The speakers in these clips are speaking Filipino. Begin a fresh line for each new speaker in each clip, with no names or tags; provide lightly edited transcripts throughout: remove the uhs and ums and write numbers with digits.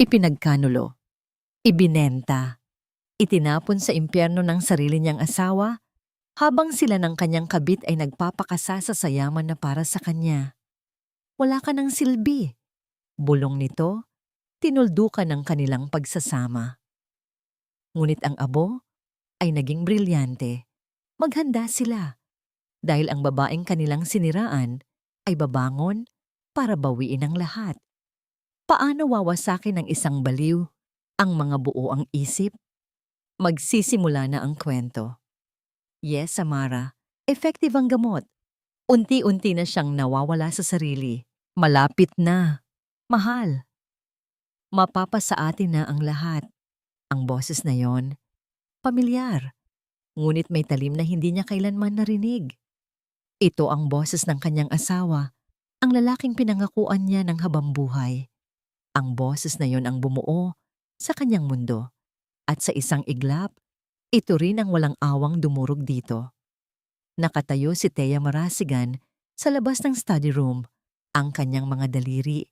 ipinagkanulo, ibinenta, itinapon sa impyerno ng sarili niyang asawa habang sila ng kanyang kabit ay nagpapakasa sa sayaman na para sa kanya. Wala ka ng silbi. Bulong nito, tinuldukan ng kanilang pagsasama. Ngunit ang abo ay naging brilyante. Maghanda sila dahil ang babaeng kanilang siniraan ay babangon para bawiin ang lahat. Paano wawasakin ng isang baliw ang mga buo ang isip? Magsisimula na ang kwento. Yes, Samara, effective ang gamot. Unti-unti na siyang nawawala sa sarili. Malapit na. Mahal. Mapapasa atin na ang lahat. Ang boses na yon, pamilyar. Ngunit may talim na hindi niya kailanman narinig. Ito ang boses ng kanyang asawa, ang lalaking pinangakuan niya ng habambuhay. Ang boses na yon ang bumuo sa kanyang mundo. At sa isang iglap, ito rin ang walang awang dumurog dito. Nakatayo si Thea Marasigan sa labas ng study room. Ang kanyang mga daliri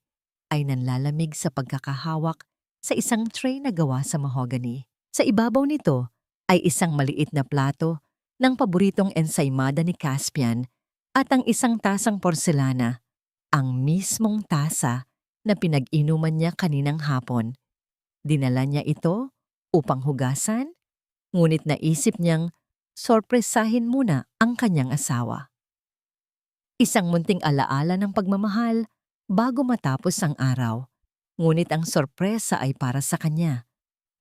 ay nanlalamig sa pagkakahawak sa isang tray na gawa sa mahogany. Sa ibabaw nito ay isang maliit na plato ng paboritong ensaymada ni Caspian at ang isang tasang porselana, ang mismong tasa na pinag-inuman niya kaninang hapon. Dinala niya ito upang hugasan, ngunit naisip niyang sorpresahin muna ang kanyang asawa. Isang munting alaala ng pagmamahal bago matapos ang araw. Ngunit ang sorpresa ay para sa kanya.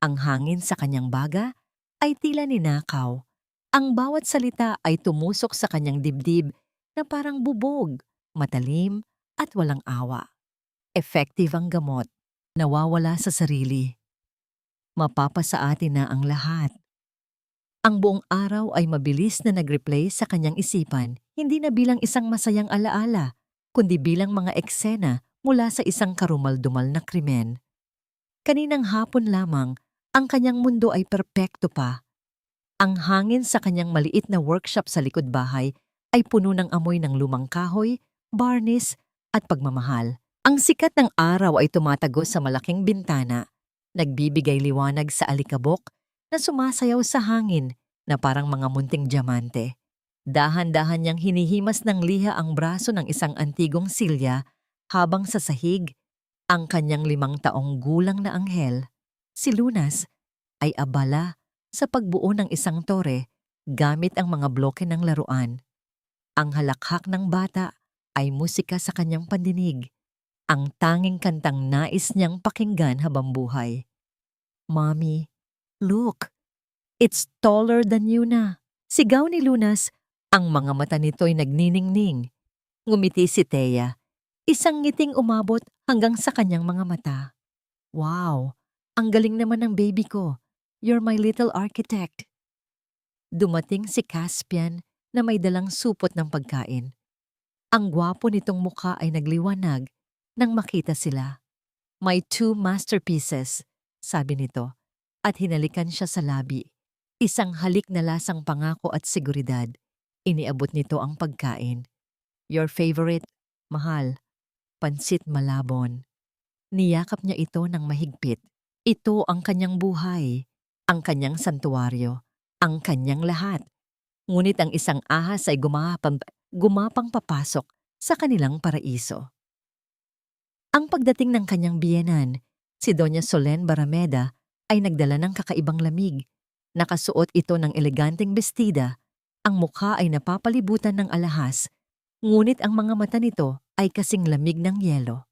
Ang hangin sa kanyang baga ay tila ninakaw. Ang bawat salita ay tumusok sa kanyang dibdib na parang bubog, matalim at walang awa. Effective ang gamot. Nawawala sa sarili. Mapapasa atin na ang lahat. Ang buong araw ay mabilis na nag-replay sa kanyang isipan, hindi na bilang isang masayang alaala, kundi bilang mga eksena mula sa isang karumal-dumal na krimen. Kaninang hapon lamang, ang kanyang mundo ay perpekto pa. Ang hangin sa kanyang maliit na workshop sa likod bahay ay puno ng amoy ng lumang kahoy, barnis at pagmamahal. Ang sikat ng araw ay tumatagos sa malaking bintana, nagbibigay liwanag sa alikabok na sumasayaw sa hangin na parang mga munting diamante. Dahan-dahan niyang hinihimas ng liha ang braso ng isang antigong silya habang sa sahig, ang kanyang 5 taong gulang na anghel, si Lunas, ay abala sa pagbuo ng isang tore gamit ang mga bloke ng laruan. Ang halakhak ng bata ay musika sa kanyang pandinig, ang tanging kantang nais niyang pakinggan habang buhay. Mommy, look, it's taller than you na. Sigaw ni Lunas, ang mga mata nito'y nagniningning. Ngumiti si Thea, isang ngiting umabot hanggang sa kanyang mga mata. Wow, ang galing naman ng baby ko. You're my little architect. Dumating si Caspian na may dalang supot ng pagkain. Ang gwapo nitong mukha ay nagliwanag nang makita sila. My 2 masterpieces, sabi nito, at hinalikan siya sa labi. Isang halik na lasang pangako at seguridad. Iniabot nito ang pagkain. Your favorite, mahal, pansit malabon. Niyakap niya ito ng mahigpit. Ito ang kanyang buhay, ang kanyang santuwaryo, ang kanyang lahat. Ngunit ang isang ahas ay gumapang papasok sa kanilang paraiso. Ang pagdating ng kanyang biyenan, si Doña Solen Barameda ay nagdala ng kakaibang lamig. Nakasuot ito ng eleganteng bestida, ang mukha ay napapalibutan ng alahas, ngunit ang mga mata nito ay kasing lamig ng yelo.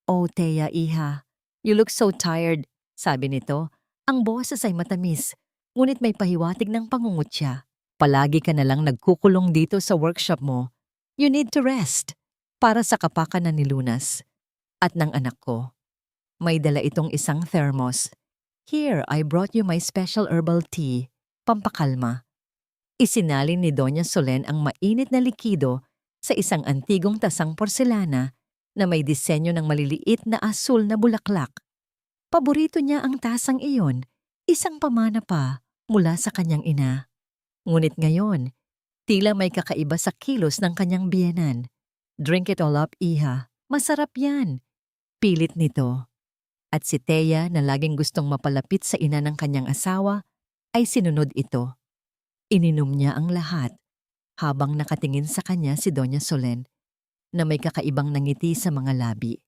Oh, Thea, iha, you look so tired, sabi nito. Ang boses ay matamis, ngunit may pahiwatig ng pangungutya. Palagi ka na lang nagkukulong dito sa workshop mo. You need to rest. Para sa kapakanan ni Lunas at ng anak ko. May dala itong isang thermos. Here, I brought you my special herbal tea, pampakalma. Isinalin ni Doña Solen ang mainit na likido sa isang antigong tasang porselana na may disenyo ng maliliit na asul na bulaklak. Paborito niya ang tasang iyon, isang pamana pa mula sa kanyang ina. Ngunit ngayon, tila may kakaiba sa kilos ng kanyang biyenan. Drink it all up, iha. Masarap yan. Pilit nito. At si Thea na laging gustong mapalapit sa ina ng kanyang asawa ay sinunod ito. Ininom niya ang lahat habang nakatingin sa kanya si Doña Solen na may kakaibang nangiti sa mga labi.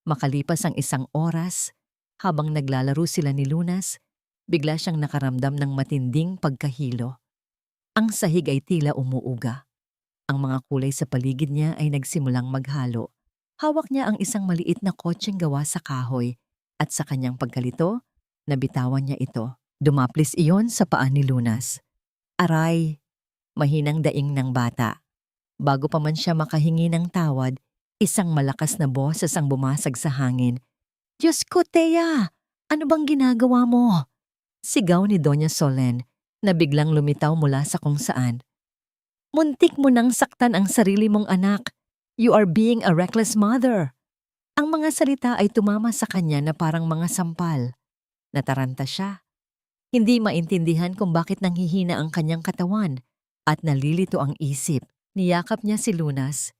Makalipas ang 1 oras, habang naglalaro sila ni Lunas, bigla siyang nakaramdam ng matinding pagkahilo. Ang sahig ay tila umuuga. Ang mga kulay sa paligid niya ay nagsimulang maghalo. Hawak niya ang isang maliit na kotseng gawa sa kahoy at sa kanyang pagkalito, nabitawan niya ito. Dumaplis iyon sa paa ni Lunas. Aray! Mahinang daing ng bata. Bago pa man siya makahingi ng tawad, isang malakas na boses ang bumasag sa hangin. Diyos ko, Thea! Ano bang ginagawa mo? Sigaw ni Doña Solen na biglang lumitaw mula sa kung saan. Muntik mo nang saktan ang sarili mong anak. You are being a reckless mother. Ang mga salita ay tumama sa kanya na parang mga sampal. Nataranta siya. Hindi maintindihan kung bakit nanghihina ang kanyang katawan at nalilito ang isip. Niyakap niya si Lunas.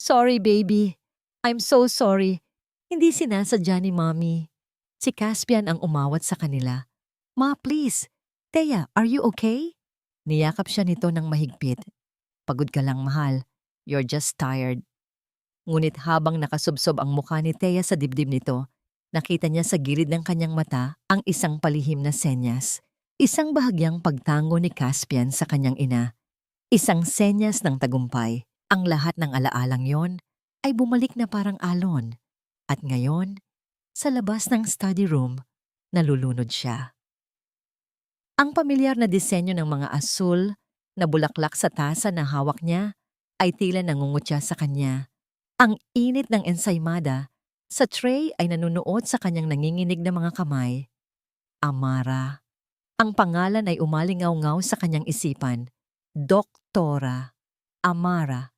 Sorry, baby. I'm so sorry. Hindi sinasadya ni Mommy. Si Caspian ang umawat sa kanila. Ma, please. Thea, are you okay? Niyakap siya nito ng mahigpit. Pagod ka lang, mahal. You're just tired. Ngunit habang nakasubsob ang mukha ni Thea sa dibdib nito, nakita niya sa gilid ng kanyang mata ang isang palihim na senyas. Isang bahagyang pagtango ni Caspian sa kanyang ina. Isang senyas ng tagumpay. Ang lahat ng alaalang yon ay bumalik na parang alon. At ngayon, sa labas ng study room, nalulunod siya. Ang pamilyar na disenyo ng mga asul na bulaklak sa tasa na hawak niya ay tila nangungutya sa kanya. Ang init ng ensaymada sa tray ay nanunuot sa kanyang nanginginig na mga kamay. Amara. Ang pangalan ay umalingaw-ngaw sa kanyang isipan. Doktora Amara.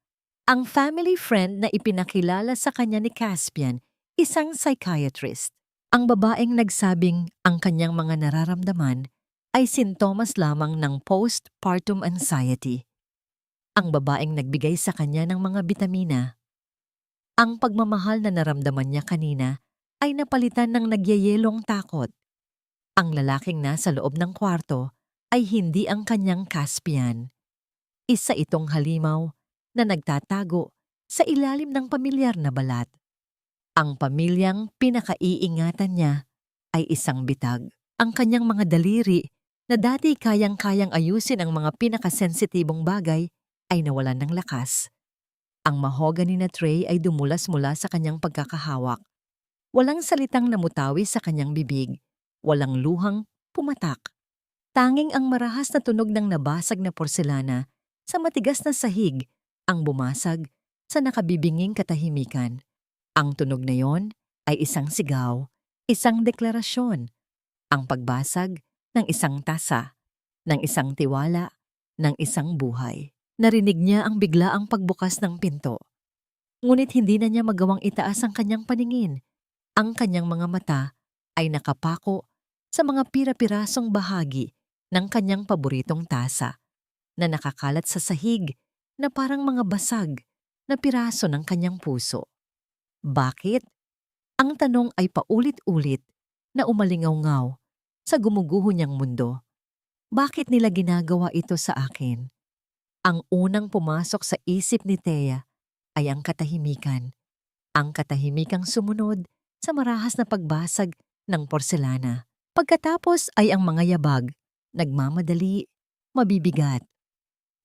Ang family friend na ipinakilala sa kanya ni Caspian, isang psychiatrist. Ang babaeng nagsabing ang kanyang mga nararamdaman ay sintomas lamang ng postpartum anxiety. Ang babaeng nagbigay sa kanya ng mga bitamina. Ang pagmamahal na naramdaman niya kanina ay napalitan ng nagyayelong takot. Ang lalaking nasa loob ng kwarto ay hindi ang kanyang Caspian. Isa itong halimaw na nagtatago sa ilalim ng pamilyar na balat. Ang pamilyang pinakaiingatan niya ay isang bitag. Ang kanyang mga daliri na dati kayang-kayang ayusin ang mga pinakasensitibong bagay ay nawalan ng lakas. Ang mahogany na tray ay dumulas mula sa kanyang pagkakahawak. Walang salitang namutawi sa kanyang bibig. Walang luhang pumatak. Tanging ang marahas na tunog ng nabasag na porselana sa matigas na sahig ang bumasag sa nakabibinging katahimikan. Ang tunog na yon ay isang sigaw, isang deklarasyon, ang pagbasag ng isang tasa, ng isang tiwala, ng isang buhay. Narinig niya ang biglaang pagbukas ng pinto. Ngunit hindi na niya magawang itaas ang kanyang paningin. Ang kanyang mga mata ay nakapako sa mga pira-pirasong bahagi ng kanyang paboritong tasa na nakakalat sa sahig na parang mga basag na piraso ng kanyang puso. Bakit? Ang tanong ay paulit-ulit na umalingaw-ngaw sa gumuguho niyang mundo. Bakit nila ginagawa ito sa akin? Ang unang pumasok sa isip ni Thea ay ang katahimikan. Ang katahimikang sumunod sa marahas na pagbasag ng porselana. Pagkatapos ay ang mga yabag, nagmamadali, mabibigat.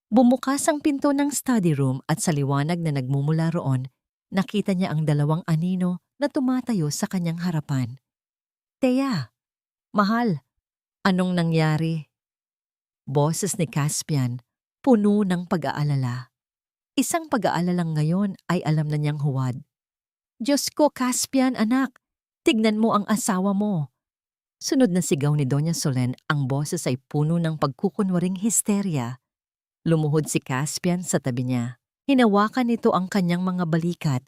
Bumukas ang pinto ng study room at sa liwanag na nagmumula roon, nakita niya ang 2 anino na tumatayo sa kanyang harapan. Thea, mahal, anong nangyari? Boses ni Caspian, puno ng pag-aalala. Isang pag-aalalang ngayon ay alam na niyang huwad. Diyos ko, Caspian, anak, tignan mo ang asawa mo. Sunod na sigaw ni Doña Solen, ang boses ay puno ng pagkukunwaring histerya. Lumuhod si Caspian sa tabi niya. Hinawakan nito ang kanyang mga balikat,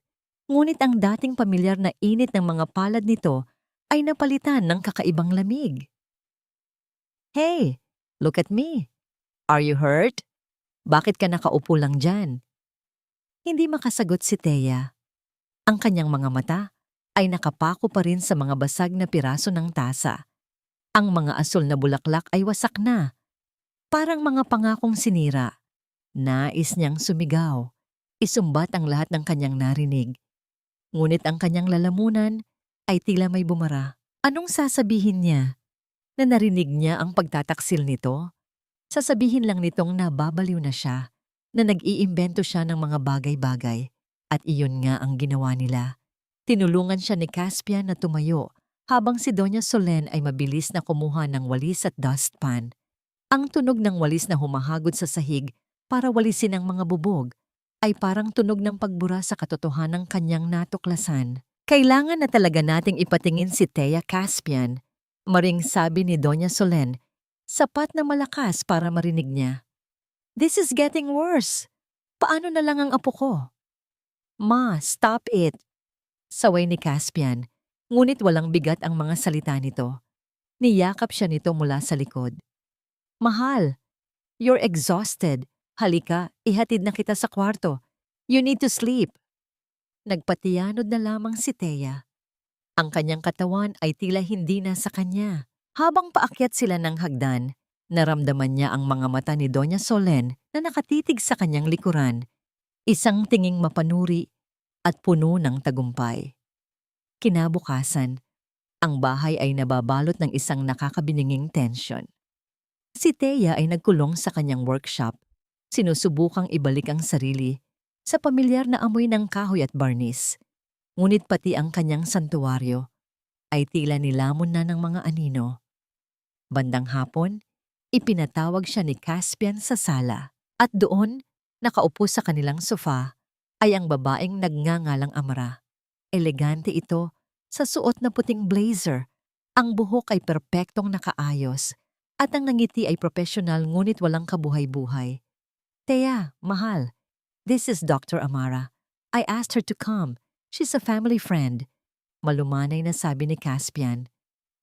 ngunit ang dating pamilyar na init ng mga palad nito ay napalitan ng kakaibang lamig. Hey, look at me. Are you hurt? Bakit ka nakaupo lang dyan? Hindi makasagot si Thea. Ang kanyang mga mata ay nakapako pa rin sa mga basag na piraso ng tasa. Ang mga asul na bulaklak ay wasak na, parang mga pangakong sinira. Nais niyang sumigaw, isumbat ang lahat ng kanyang narinig. Ngunit ang kanyang lalamunan ay tila may bumara. Anong sasabihin niya? Na narinig niya ang pagtataksil nito? Sasabihin lang nitong nababaliw na siya, na nag-iimbento siya ng mga bagay-bagay. At iyon nga ang ginawa nila. Tinulungan siya ni Caspian na tumayo, habang si Doña Solen ay mabilis na kumuha ng walis at dustpan. Ang tunog ng walis na humahagod sa sahig para walisin ang mga bubog ay parang tunog ng pagbura sa katotohanang kanyang natuklasan. Kailangan na talaga nating ipatingin si Thea Caspian, maring sabi ni Doña Solen, sapat na malakas para marinig niya. This is getting worse. Paano na lang ang apo ko? Ma, stop it. Saway ni Caspian, ngunit walang bigat ang mga salita nito. Niyakap siya nito mula sa likod. Mahal, you're exhausted. Halika, ihatid na kita sa kwarto. You need to sleep. Nagpatiyanod na lamang si Thea. Ang kanyang katawan ay tila hindi na sa kanya. Habang paakyat sila ng hagdan, naramdaman niya ang mga mata ni Doña Solen na nakatitig sa kanyang likuran. Isang tinging mapanuri at puno ng tagumpay. Kinabukasan, ang bahay ay nababalot ng isang nakakabininging tensyon. Si Thea ay nagkulong sa kanyang workshop, sinusubukang ibalik ang sarili sa pamilyar na amoy ng kahoy at barnis. Ngunit pati ang kanyang santuwaryo ay tila nilamon na ng mga anino. Bandang hapon, ipinatawag siya ni Caspian sa sala at doon, nakaupo sa kanilang sofa, ay ang babaeng nagngangalang Amara. Elegante ito sa suot na puting blazer. Ang buhok ay perpektong nakaayos at ang nangiti ay profesional ngunit walang kabuhay-buhay. Thea, mahal, this is Dr. Amara. I asked her to come. She's a family friend. Malumanay na sabi ni Caspian.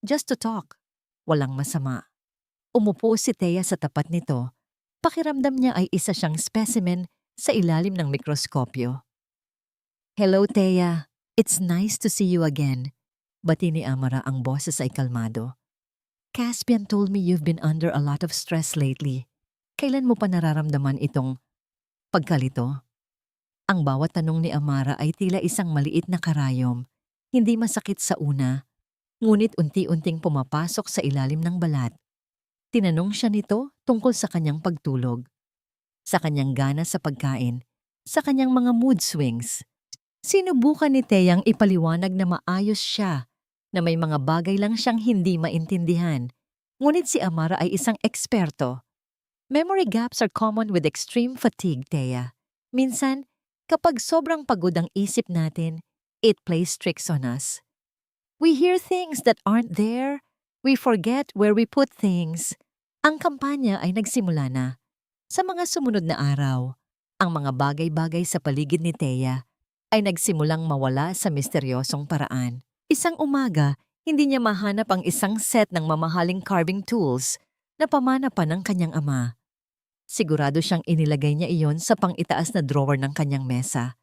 Just to talk. Walang masama. Umupo si Thea sa tapat nito. Pakiramdam niya ay isa siyang specimen sa ilalim ng mikroskopyo. Hello, Thea. It's nice to see you again. Bati ni Amara, ang boses ay kalmado. Caspian told me you've been under a lot of stress lately. Kailan mo pa nararamdaman itong pagkalito? Ang bawat tanong ni Amara ay tila isang maliit na karayom. Hindi masakit sa una, ngunit unti-unting pumapasok sa ilalim ng balat. Tinanong siya nito tungkol sa kanyang pagtulog, sa kanyang gana sa pagkain, sa kanyang mga mood swings. Sinubukan ni Theyang ipaliwanag na maayos siya, na may mga bagay lang siyang hindi maintindihan. Ngunit si Amara ay isang eksperto. Memory gaps are common with extreme fatigue, Thea. Minsan, kapag sobrang pagod ang isip natin, it plays tricks on us. We hear things that aren't there. We forget where we put things. Ang kampanya ay nagsimula na. Sa mga sumunod na araw, ang mga bagay-bagay sa paligid ni Thea ay nagsimulang mawala sa misteryosong paraan. Isang umaga, hindi niya mahanap ang isang set ng mamahaling carving tools na pamana pa ng kanyang ama. Sigurado siyang inilagay niya iyon sa pang-itaas na drawer ng kanyang mesa.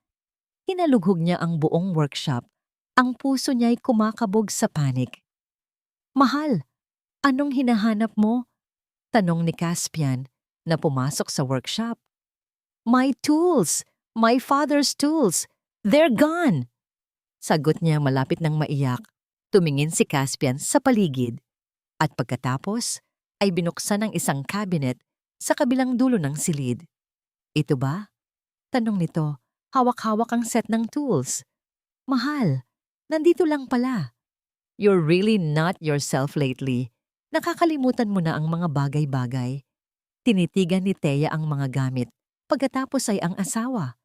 Hinalughog niya ang buong workshop. Ang puso niya ay kumakabog sa panik. Mahal, anong hinahanap mo? Tanong ni Caspian na pumasok sa workshop. My tools! My father's tools! They're gone! Sagot niya malapit ng maiyak. Tumingin si Caspian sa paligid. At pagkatapos, ay binuksan ang isang cabinet sa kabilang dulo ng silid. Ito ba? Tanong nito, hawak-hawak ang set ng tools. Mahal, nandito lang pala. You're really not yourself lately. Nakakalimutan mo na ang mga bagay-bagay. Tinitigan ni Thea ang mga gamit. Pagkatapos ay ang asawa.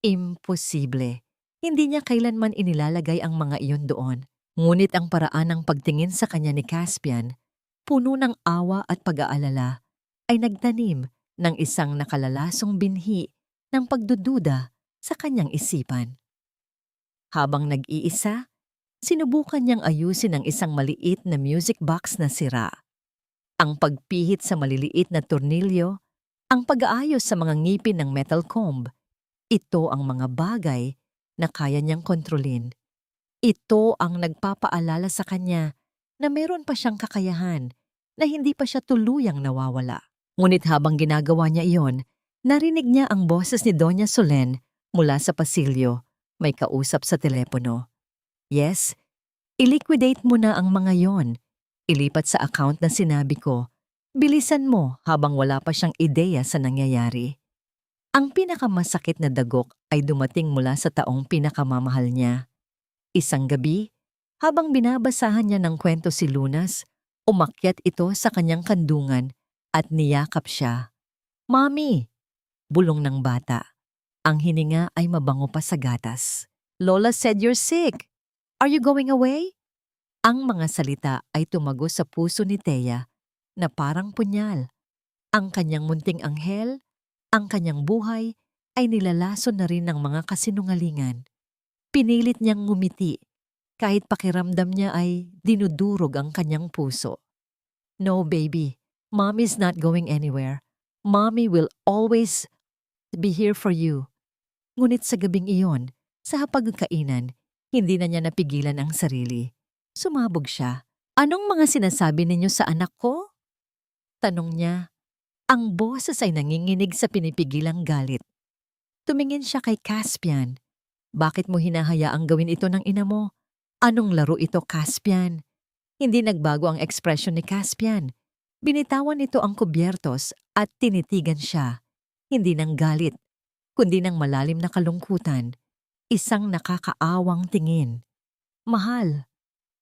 Imposible. Hindi niya kailanman inilalagay ang mga iyon doon. Ngunit ang paraan ng pagtingin sa kanya ni Caspian, puno ng awa at pag-aalala, ay nagtanim ng isang nakalalasong binhi ng pagdududa sa kanyang isipan. Habang nag-iisa, sinubukan niyang ayusin ang isang maliit na music box na sira. Ang pagpihit sa maliliit na tornilyo, ang pag-aayos sa mga ngipin ng metal comb, ito ang mga bagay na kaya niyang kontrolin. Ito ang nagpapaalala sa kanya na meron pa siyang kakayahan, na hindi pa siya tuluyang nawawala. Ngunit habang ginagawa niya iyon, narinig niya ang boses ni Doña Solen mula sa pasilyo. May kausap sa telepono. Yes, i-liquidate mo na ang mga yon. Ilipat sa account na sinabi ko. Bilisan mo habang wala pa siyang ideya sa nangyayari. Ang pinakamasakit na dagok ay dumating mula sa taong pinakamamahal niya. Isang gabi, habang binabasahan niya ng kwento si Lunas, umakyat ito sa kanyang kandungan at niyakap siya. Mami! Bulong ng bata. Ang hininga ay mabango pa sa gatas. Lola said you're sick. Are you going away? Ang mga salita ay tumago sa puso ni Thea na parang punyal. Ang kanyang munting anghel, ang kanyang buhay ay nilalason na rin ng mga kasinungalingan. Pinilit niyang ngumiti kahit pakiramdam niya ay dinudurog ang kanyang puso. No baby, Mommy's not going anywhere. Mommy will always be here for you. Ngunit sa gabing iyon, sa hapagkainan, hindi na niya napigilan ang sarili. Sumabog siya. Anong mga sinasabi ninyo sa anak ko? Tanong niya. Ang boses ay nanginginig sa pinipigilang galit. Tumingin siya kay Caspian. Bakit mo hinahayaang gawin ito ng ina mo? Anong laro ito, Caspian? Hindi nagbago ang ekspresyon ni Caspian. Binitawan nito ang kubyertos at tinitigan siya. Hindi ng galit, kundi ng malalim na kalungkutan. Isang nakakaawang tingin. Mahal.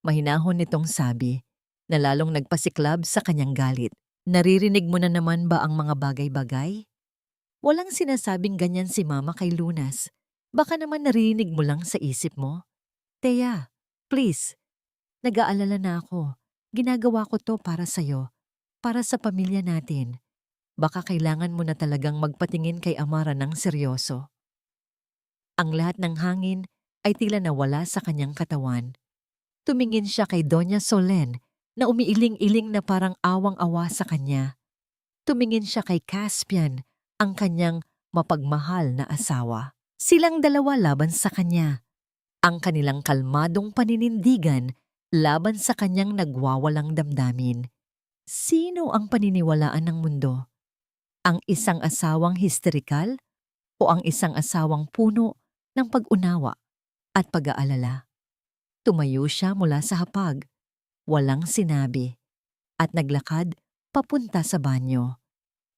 Mahinahon nitong sabi, na lalong nagpasiklab sa kanyang galit. Naririnig mo na naman ba ang mga bagay-bagay? Walang sinasabing ganyan si Mama kay Lunas. Baka naman narinig mo lang sa isip mo. Thea, please. Nag-aalala na ako. Ginagawa ko to para sa'yo. Para sa pamilya natin. Baka kailangan mo na talagang magpatingin kay Amara ng seryoso. Ang lahat ng hangin ay tila nawala sa kanyang katawan. Tumingin siya kay Doña Solen na umiiling-iling na parang awang-awa sa kanya. Tumingin siya kay Caspian, ang kanyang mapagmahal na asawa. Silang dalawa laban sa kanya. Ang kanilang kalmadong paninindigan laban sa kanyang nagwawalang damdamin. Sino ang paniniwalaan ng mundo? Ang isang asawang histerikal o ang isang asawang puno ng pag-unawa at pag-aalala? Tumayo siya mula sa hapag, walang sinabi, at naglakad papunta sa banyo.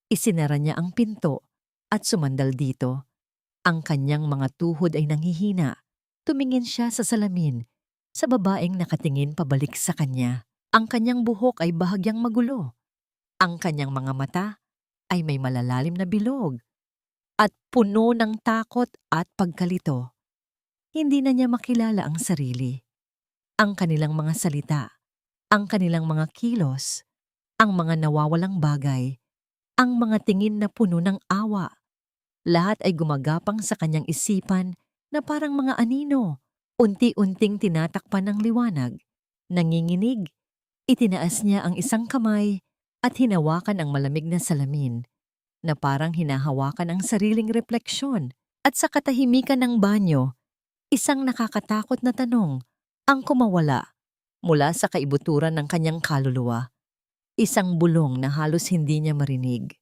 Isinara niya ang pinto at sumandal dito. Ang kanyang mga tuhod ay nanghihina. Tumingin siya sa salamin, sa babaeng nakatingin pabalik sa kanya. Ang kanyang buhok ay bahagyang magulo. Ang kanyang mga mata ay may malalalim na bilog at puno ng takot at pagkalito. Hindi na niya makilala ang sarili. Ang kanilang mga salita, ang kanilang mga kilos, ang mga nawawalang bagay, ang mga tingin na puno ng awa. Lahat ay gumagapang sa kanyang isipan na parang mga anino, unti-unting tinatakpan ng liwanag. Nanginginig, itinaas niya ang isang kamay at hinawakan ang malamig na salamin, na parang hinahawakan ang sariling refleksyon. At sa katahimikan ng banyo, isang nakakatakot na tanong ang kumawala mula sa kaibuturan ng kanyang kaluluwa. Isang bulong na halos hindi niya marinig.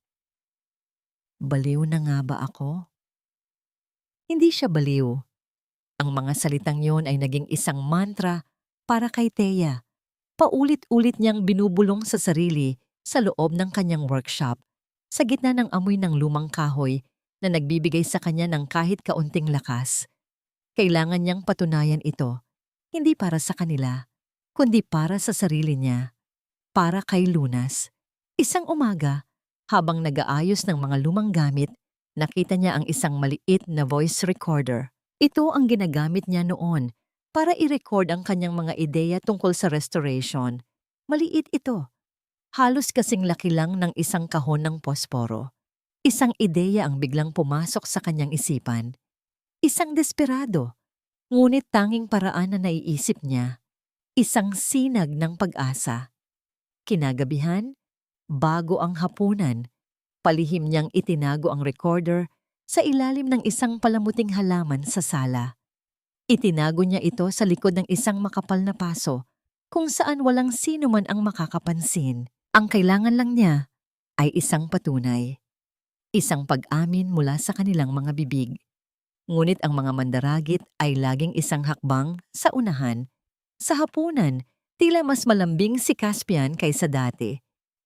Baliw na nga ba ako? Hindi siya baliw. Ang mga salitang yon ay naging isang mantra para kay Thea. Paulit-ulit niyang binubulong sa sarili sa loob ng kanyang workshop, sa gitna ng amoy ng lumang kahoy na nagbibigay sa kanya ng kahit kaunting lakas. Kailangan niyang patunayan ito, hindi para sa kanila, kundi para sa sarili niya, para kay Lunas. Isang umaga, habang nag-aayos ng mga lumang gamit, nakita niya ang isang maliit na voice recorder. Ito ang ginagamit niya noon para i-record ang kanyang mga ideya tungkol sa restoration. Maliit ito. Halos kasing laki lang ng isang kahon ng posporo. Isang ideya ang biglang pumasok sa kanyang isipan. Isang desperado, ngunit tanging paraan na naiisip niya. Isang sinag ng pag-asa. Kinagabihan, bago ang hapunan, palihim niyang itinago ang recorder sa ilalim ng isang palamuting halaman sa sala. Itinago niya ito sa likod ng isang makapal na paso kung saan walang sino man ang makakapansin. Ang kailangan lang niya ay isang patunay, isang pag-amin mula sa kanilang mga bibig. Ngunit ang mga mandaragit ay laging isang hakbang sa unahan. Sa hapunan, tila mas malambing si Caspian kaysa dati.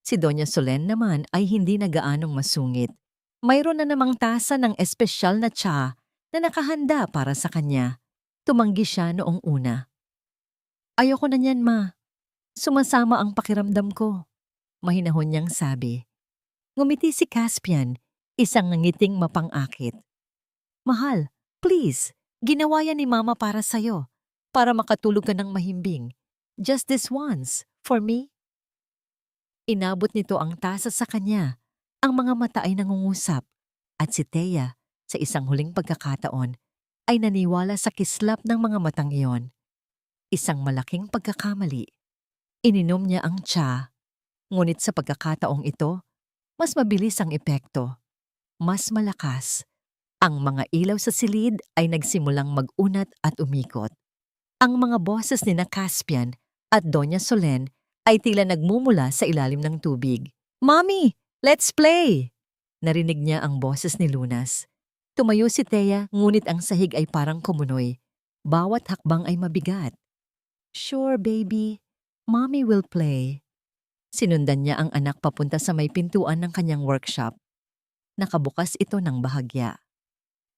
Si Doña Solen naman ay hindi na gaanong masungit. Mayroon na namang tasa ng espesyal na tsa na nakahanda para sa kanya. Tumanggi siya noong una. "Ayoko na niyan, ma. Sumasama ang pakiramdam ko," mahinahon niyang sabi. Ngumiti si Caspian, isang ngiting mapang-akit. "Mahal, please, ginawa yan ni Mama para sa'yo, para makatulog ka ng mahimbing. Just this once, for me." Inabot nito ang tasa sa kanya. Ang mga mata ay nangungusap, at si Thea, sa isang huling pagkakataon, ay naniwala sa kislap ng mga matang iyon. Isang malaking pagkakamali. Ininom niya ang tsa, ngunit sa pagkakataong ito, mas mabilis ang epekto. Mas malakas. Ang mga ilaw sa silid ay nagsimulang mag-unat at umikot. Ang mga boses ni na Caspian at Doña Solen ay tila nagmumula sa ilalim ng tubig. "Mommy, let's play!" Narinig niya ang boses ni Lunas. Tumayo si Thea, ngunit ang sahig ay parang kumunoy. Bawat hakbang ay mabigat. "Sure, baby. Mommy will play." Sinundan niya ang anak papunta sa may pintuan ng kanyang workshop. Nakabukas ito ng bahagya.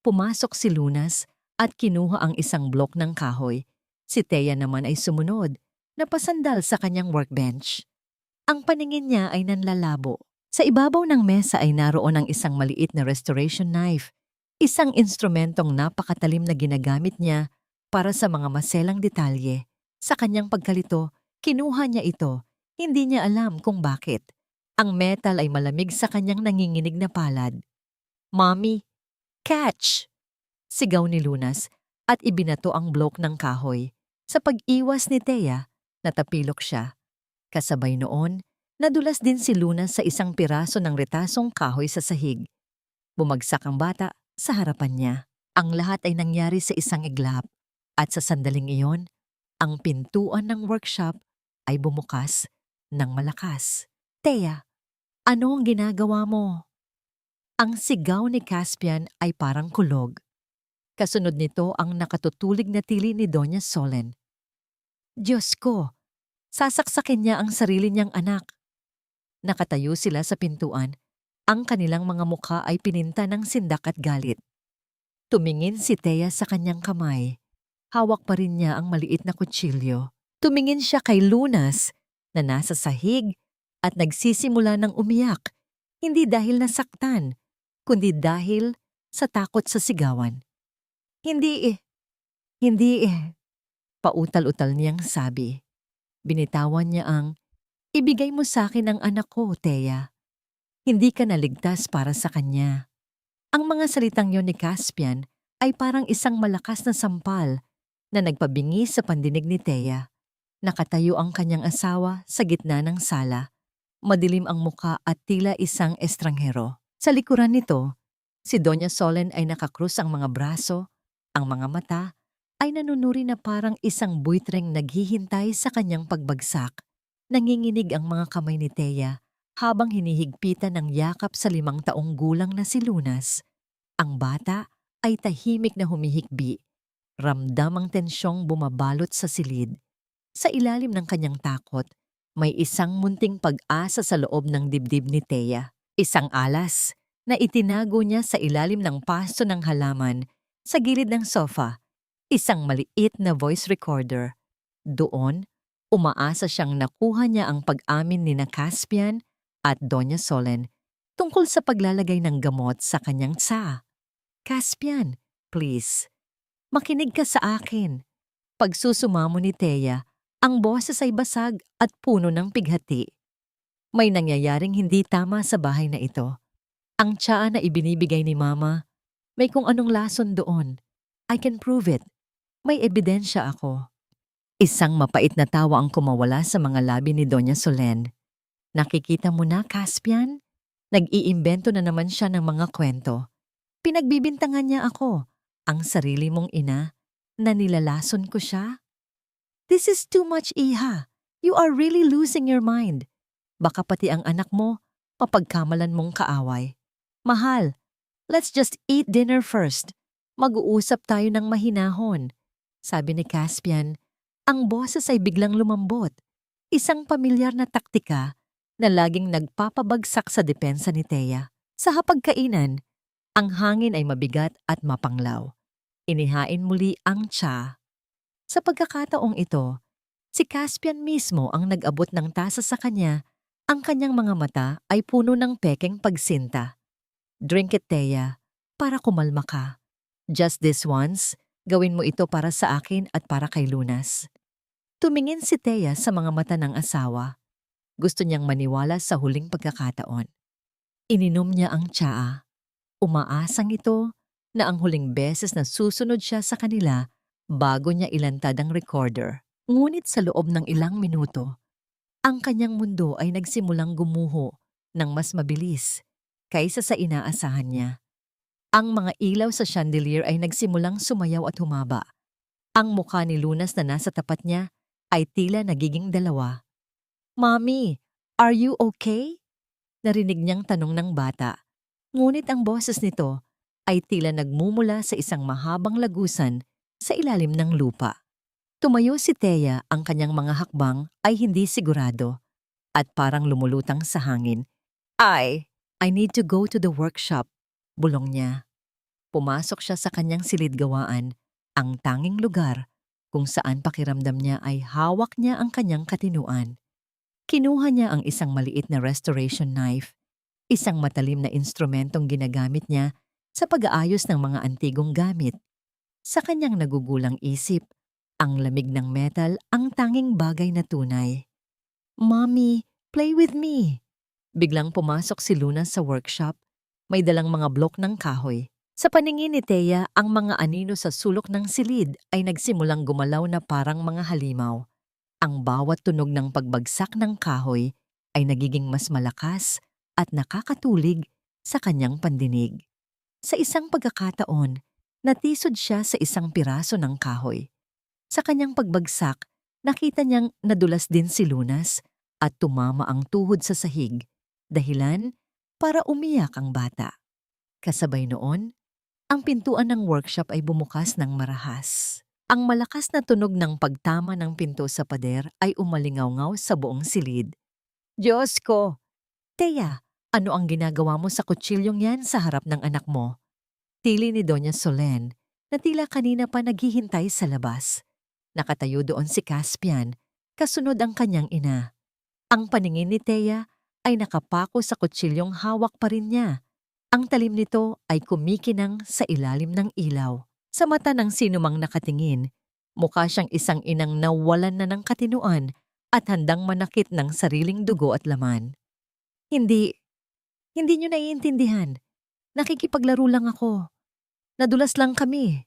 Pumasok si Lunas at kinuha ang isang blok ng kahoy. Si Thea naman ay sumunod, napasandal sa kanyang workbench. Ang paningin niya ay nanlalabo. Sa ibabaw ng mesa ay naroon ang isang maliit na restoration knife, isang instrumentong napakatalim na ginagamit niya para sa mga maselang detalye. Sa kanyang pagkalito, kinuha niya ito. Hindi niya alam kung bakit. Ang metal ay malamig sa kanyang nanginginig na palad. "Mommy, catch!" Sigaw ni Lunas at ibinato ang blok ng kahoy. Sa pag-iwas ni Thea, natapilok siya. Kasabay noon, nadulas din si Lunas sa isang piraso ng retasong kahoy sa sahig. Bumagsak ang bata sa harapan niya. Ang lahat ay nangyari sa isang iglap. At sa sandaling iyon, ang pintuan ng workshop ay bumukas ng malakas. "Thea, ano ang ginagawa mo?" Ang sigaw ni Caspian ay parang kulog. Kasunod nito ang nakatutulig na tili ni Doña Solen. "Diyos ko, sasaksakin niya ang sarili niyang anak." Nakatayo sila sa pintuan. Ang kanilang mga mukha ay pininta ng sindak at galit. Tumingin si Thea sa kanyang kamay. Hawak pa rin niya ang maliit na kutsilyo. Tumingin siya kay Lunas na nasa sahig at nagsisimula ng umiyak, hindi dahil nasaktan, kundi dahil sa takot sa sigawan. Hindi eh, pautal-utal niyang sabi. Binitawan niya ang, "Ibigay mo sa akin ang anak ko, Thea. Hindi ka naligtas para sa kanya." Ang mga salitang yon ni Caspian ay parang isang malakas na sampal na nagpabingi sa pandinig ni Thea. Nakatayo ang kanyang asawa sa gitna ng sala. Madilim ang muka at tila isang estranghero. Sa likuran nito, si Doña Solen ay nakakrus ang mga braso, ang mga mata ay nanunuri na parang isang buitreng naghihintay sa kanyang pagbagsak. Nanginginig ang mga kamay ni Thea habang hinihigpitan ng yakap sa 5 taong gulang na si Lunas. Ang bata ay tahimik na humihikbi. Ramdam ang tensyong bumabalot sa silid. Sa ilalim ng kanyang takot, may isang munting pag-asa sa loob ng dibdib ni Thea. Isang alas na itinago niya sa ilalim ng pasto ng halaman sa gilid ng sofa. Isang maliit na voice recorder. Doon, umaasa siyang nakuha niya ang pag-amin ni na Caspian at Doña Solen tungkol sa paglalagay ng gamot sa kanyang tsa. "Caspian, please, makinig ka sa akin." Pagsusumamo ni Thea, ang boses ay basag at puno ng pighati. May nangyayaring hindi tama sa bahay na ito. Ang tsaa na ibinibigay ni Mama, may kung anong lason doon. I can prove it. May ebidensya ako. Isang mapait na tawa ang kumawala sa mga labi ni Doña Solen. "Nakikita mo na, Caspian? Nag-iimbento na naman siya ng mga kwento. Pinagbibintangan niya ako, ang sarili mong ina, na nilalason ko siya? This is too much, Iha. You are really losing your mind. Baka pati ang anak mo, mapagkamalan mong kaaway. Mahal, let's just eat dinner first. Mag-uusap tayo ng mahinahon. Sabi ni Caspian, ang boses ay biglang lumambot. Isang pamilyar na taktika na laging nagpapabagsak sa depensa ni Thea. Sa hapagkainan, ang hangin ay mabigat at mapanglaw. Inihain muli ang tsa. Sa pagkakataong ito, si Caspian mismo ang nag-abot ng tasa sa kanya. Ang kanyang mga mata ay puno ng pekeng pagsinta. Drink it, Thea, para kumalma ka. Just this once, gawin mo ito para sa akin at para kay Lunas. Tumingin si Thea sa mga mata ng asawa. Gusto niyang maniwala sa huling pagkakataon. Ininom niya ang tsaa. Umaasang ito na ang huling beses na susunod siya sa kanila bago niya ilantad ang recorder. Ngunit sa loob ng ilang minuto, ang kanyang mundo ay nagsimulang gumuho ng mas mabilis kaysa sa inaasahan niya. Ang mga ilaw sa chandelier ay nagsimulang sumayaw at humaba. Ang mukha ni Lunas na nasa tapat niya ay tila nagiging dalawa. Mommy, are you okay? Narinig niyang tanong ng bata. Ngunit ang boses nito ay tila nagmumula sa isang mahabang lagusan sa ilalim ng lupa. Tumayo si Thea, ang kanyang mga hakbang ay hindi sigurado at parang lumulutang sa hangin. I need to go to the workshop, bulong niya. Pumasok siya sa kanyang silid-gawaan, ang tanging lugar kung saan pakiramdam niya ay hawak niya ang kanyang katinuan. Kinuha niya ang isang maliit na restoration knife, isang matalim na instrumentong ginagamit niya sa pag-aayos ng mga antigong gamit. Sa kanyang nagugulang isip, ang lamig ng metal ang tanging bagay na tunay. Mommy, play with me. Biglang pumasok si Luna sa workshop. May dalang mga blok ng kahoy. Sa paningin ni Thea, ang mga anino sa sulok ng silid ay nagsimulang gumalaw na parang mga halimaw. Ang bawat tunog ng pagbagsak ng kahoy ay nagiging mas malakas at nakakatulig sa kanyang pandinig. Sa isang pagkakataon, natisod siya sa isang piraso ng kahoy. Sa kanyang pagbagsak, nakita niyang nadulas din si Lunas at tumama ang tuhod sa sahig, dahilan para umiyak ang bata. Kasabay noon, ang pintuan ng workshop ay bumukas ng marahas. Ang malakas na tunog ng pagtama ng pinto sa pader ay umalingaw-ngaw sa buong silid. Diyos ko! Thea, ano ang ginagawa mo sa kutsilyong yan sa harap ng anak mo? Tili ni Doña Solen na tila kanina pa naghihintay sa labas. Nakatayo doon si Caspian, kasunod ang kanyang ina. Ang paningin ni Thea ay nakapako sa kutsilyong hawak pa rin niya. Ang talim nito ay kumikinang sa ilalim ng ilaw. Sa mata ng sinumang nakatingin, mukha siyang isang inang nawalan na ng katinuan at handang manakit ng sariling dugo at laman. Hindi niyo naiintindihan. Nakikipaglaro lang ako. Nadulas lang kami.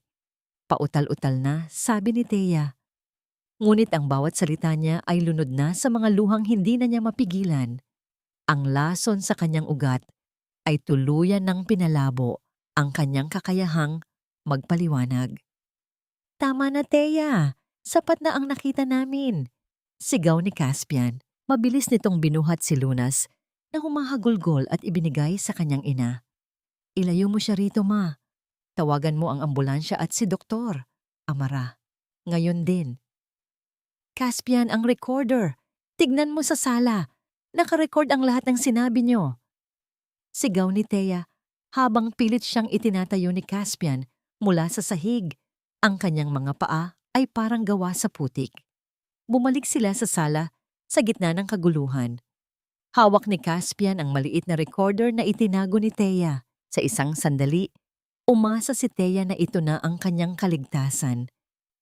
Pautal-utal na, sabi ni Thea. Ngunit ang bawat salita niya ay lunod na sa mga luhang hindi na niya mapigilan. Ang lason sa kanyang ugat ay tuluyan ng pinalabo ang kanyang kakayahang magpaliwanag. Tama na, Thea. Sapat na ang nakita namin. Sigaw ni Caspian. Mabilis nitong binuhat si Lunas na humahagulgol at ibinigay sa kanyang ina. Ilayo mo siya rito, ma. Tawagan mo ang ambulansya at si doktor. Amara. Ngayon din. Caspian, ang recorder. Tignan mo sa sala. Nakarecord ang lahat ng sinabi niyo. Sigaw ni Thea habang pilit siyang itinatayo ni Caspian mula sa sahig. Ang kanyang mga paa ay parang gawa sa putik. Bumalik sila sa sala sa gitna ng kaguluhan. Hawak ni Caspian ang maliit na recorder na itinago ni Thea. Sa isang sandali, umasa si Thea na ito na ang kanyang kaligtasan,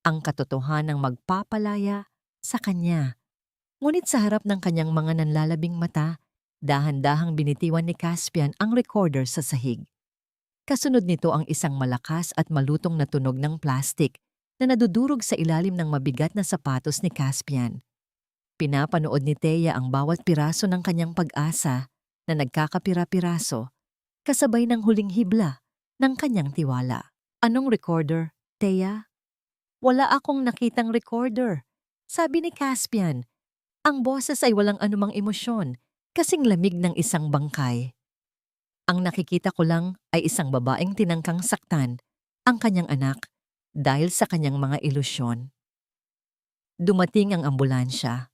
ang katotohanang magpapalaya sa kanya. Ngunit sa harap ng kanyang mga nanlalabing mata, dahan-dahang binitiwan ni Caspian ang recorder sa sahig. Kasunod nito ang isang malakas at malutong na tunog ng plastik na nadudurog sa ilalim ng mabigat na sapatos ni Caspian. Pinapanood ni Thea ang bawat piraso ng kanyang pag-asa na nagkakapira-piraso, kasabay ng huling hibla ng kanyang tiwala. Anong recorder, Thea? Wala akong nakitang recorder. Sabi ni Caspian, ang boses ay walang anumang emosyon, kasing lamig ng isang bangkay. Ang nakikita ko lang ay isang babaeng tinangkang saktan, ang kanyang anak, dahil sa kanyang mga ilusyon. Dumating ang ambulansya.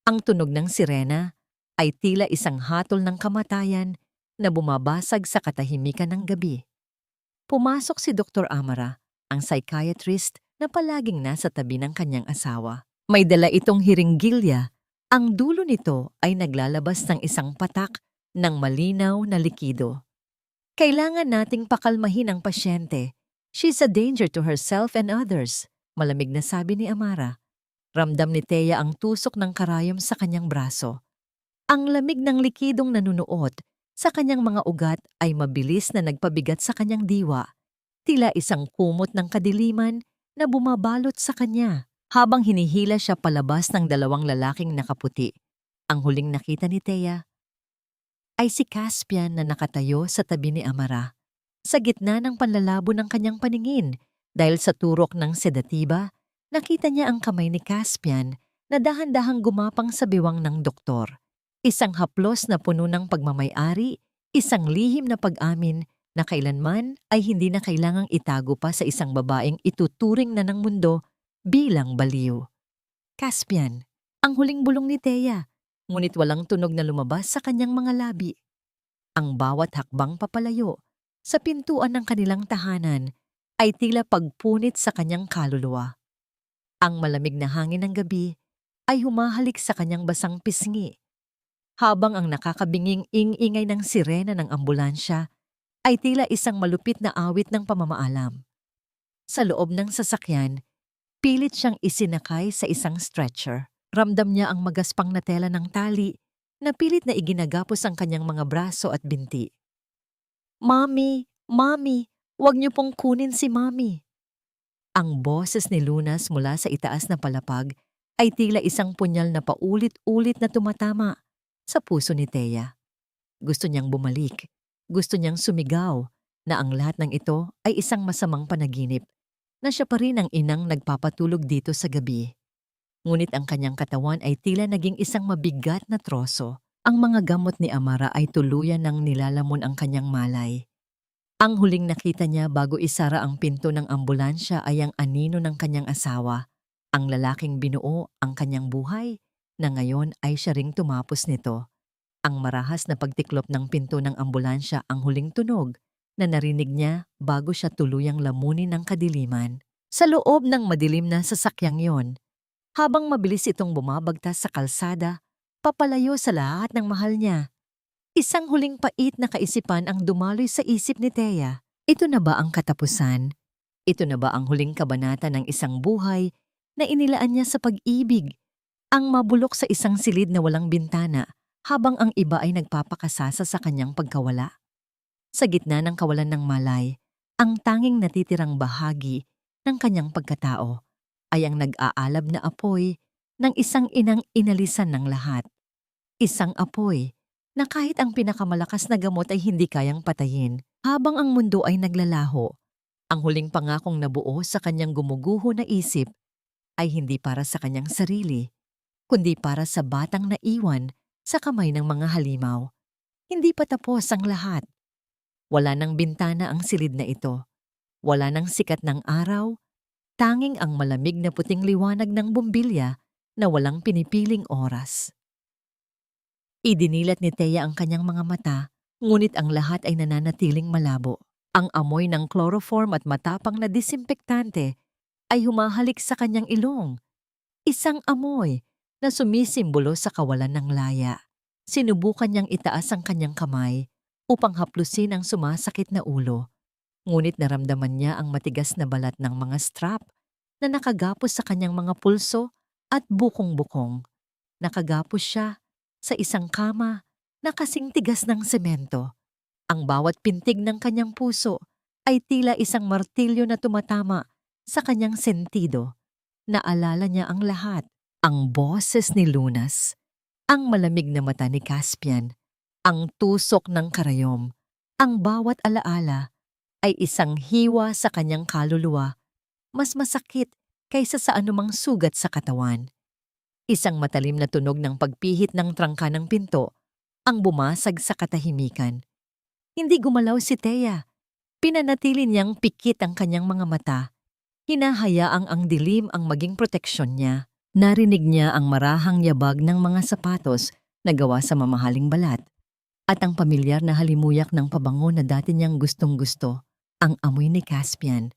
Ang tunog ng sirena ay tila isang hatol ng kamatayan na bumabasag sa katahimikan ng gabi. Pumasok si Dr. Amara, ang psychiatrist na palaging nasa tabi ng kanyang asawa. May dala itong hiringgilya. Ang dulo nito ay naglalabas ng isang patak ng malinaw na likido. Kailangan nating pakalmahin ang pasyente. She's a danger to herself and others, malamig na sabi ni Amara. Ramdam ni Thea ang tusok ng karayom sa kanyang braso. Ang lamig ng likidong nanunuot sa kanyang mga ugat ay mabilis na nagpabigat sa kanyang diwa, tila isang kumot ng kadiliman na bumabalot sa kanya habang hinihila siya palabas ng dalawang lalaking nakaputi. Ang huling nakita ni Thea ay si Caspian na nakatayo sa tabi ni Amara, sa gitna ng panlalabo ng kanyang paningin dahil sa turok ng sedatiba. Nakita niya ang kamay ni Caspian na dahan-dahang gumapang sa biwang ng doktor. Isang haplos na puno ng pagmamay-ari, isang lihim na pag-amin na kailanman ay hindi na kailangang itago pa sa isang babaeng ituturing na ng mundo bilang baliw. Caspian, ang huling bulong ni Thea, ngunit walang tunog na lumabas sa kanyang mga labi. Ang bawat hakbang papalayo sa pintuan ng kanilang tahanan ay tila pagpunit sa kanyang kaluluwa. Ang malamig na hangin ng gabi ay humahalik sa kanyang basang pisngi, habang ang nakakabinging ingingay ng sirena ng ambulansya ay tila isang malupit na awit ng pamamaalam. Sa loob ng sasakyan, pilit siyang isinakay sa isang stretcher. Ramdam niya ang magaspang na tela ng tali na pilit na iginagapos ang kanyang mga braso at binti. "Mami, Mami, huwag niyo pong kunin si Mami." Ang boses ni Lunas mula sa itaas na palapag ay tila isang punyal na paulit-ulit na tumatama sa puso ni Thea. Gusto niyang bumalik. Gusto niyang sumigaw na ang lahat ng ito ay isang masamang panaginip, na siya pa rin ang inang nagpapatulog dito sa gabi. Ngunit ang kanyang katawan ay tila naging isang mabigat na troso. Ang mga gamot ni Amara ay tuluyan ng nilalamon ang kanyang malay. Ang huling nakita niya bago isara ang pinto ng ambulansya ay ang anino ng kanyang asawa, ang lalaking binuo ang kanyang buhay, na ngayon ay siya ring tumapos nito. Ang marahas na pagtiklop ng pinto ng ambulansya ang huling tunog na narinig niya bago siya tuluyang lamunin ng kadiliman. Sa loob ng madilim na sasakyang yon, habang mabilis itong bumabagtas sa kalsada, papalayo sa lahat ng mahal niya. Isang huling pait na kaisipan ang dumaloy sa isip ni Thea. Ito na ba ang katapusan? Ito na ba ang huling kabanata ng isang buhay na inilaan niya sa pag-ibig? Ang mabulok sa isang silid na walang bintana habang ang iba ay nagpapakasasa sa kanyang pagkawala. Sa gitna ng kawalan ng malay, ang tanging natitirang bahagi ng kanyang pagkatao ay ang nag-aalab na apoy ng isang inang inalisan ng lahat. Isang apoy na kahit ang pinakamalakas na gamot ay hindi kayang patayin. Habang ang mundo ay naglalaho, ang huling pangakong nabuo sa kanyang gumuguho na isip ay hindi para sa kanyang sarili, kundi para sa batang naiwan sa kamay ng mga halimaw. Hindi pa tapos ang lahat. Wala nang bintana ang silid na ito. Wala nang sikat ng araw, tanging ang malamig na puting liwanag ng bumbilya na walang pinipiling oras. Idinilat ni Thea ang kanyang mga mata, ngunit ang lahat ay nananatiling malabo. Ang amoy ng chloroform at matapang na disinfektante ay humahalik sa kanyang ilong. Isang amoy na sumisimbolo sa kawalan ng laya. Sinubukan niyang itaas ang kanyang kamay upang haplusin ang sumasakit na ulo. Ngunit naramdaman niya ang matigas na balat ng mga strap na nakagapos sa kanyang mga pulso at bukong-bukong. Nakagapos siya sa isang kama na kasing tigas ng semento. Ang bawat pintig ng kanyang puso ay tila isang martilyo na tumatama sa kanyang sentido. Naalala niya ang lahat, ang boses ni Lunas, ang malamig na mata ni Caspian, ang tusok ng karayom. Ang bawat alaala ay isang hiwa sa kanyang kaluluwa, mas masakit kaysa sa anumang sugat sa katawan. Isang matalim na tunog ng pagpihit ng trangka ng pinto ang bumasag sa katahimikan. Hindi gumalaw si Thea. Pinanatili niyang pikit ang kanyang mga mata. Hinahayaang ang dilim ang maging proteksyon niya. Narinig niya ang marahang yabag ng mga sapatos na gawa sa mamahaling balat at ang pamilyar na halimuyak ng pabango na dati niyang gustong-gusto, ang amoy ni Caspian.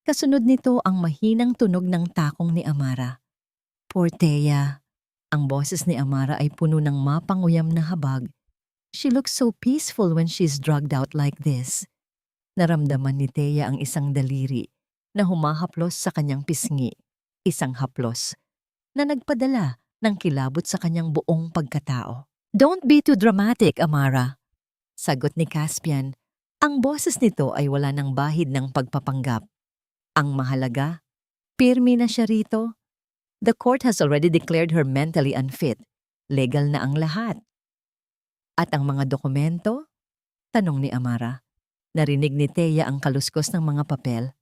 Kasunod nito ang mahinang tunog ng takong ni Amara. Poor Thea. Ang boses ni Amara ay puno ng mapanguyam na habag. She looks so peaceful when she's drugged out like this. Naramdaman ni Thea ang isang daliri na humahaplos sa kanyang pisngi, isang haplos na nagpadala ng kilabot sa kanyang buong pagkatao. Don't be too dramatic, Amara. Sagot ni Caspian. Ang boses nito ay wala ng bahid ng pagpapanggap. Ang mahalaga, pirmi na siya rito. The court has already declared her mentally unfit. Legal na ang lahat. At ang mga dokumento? Tanong ni Amara. Narinig ni Thea ang kaluskos ng mga papel.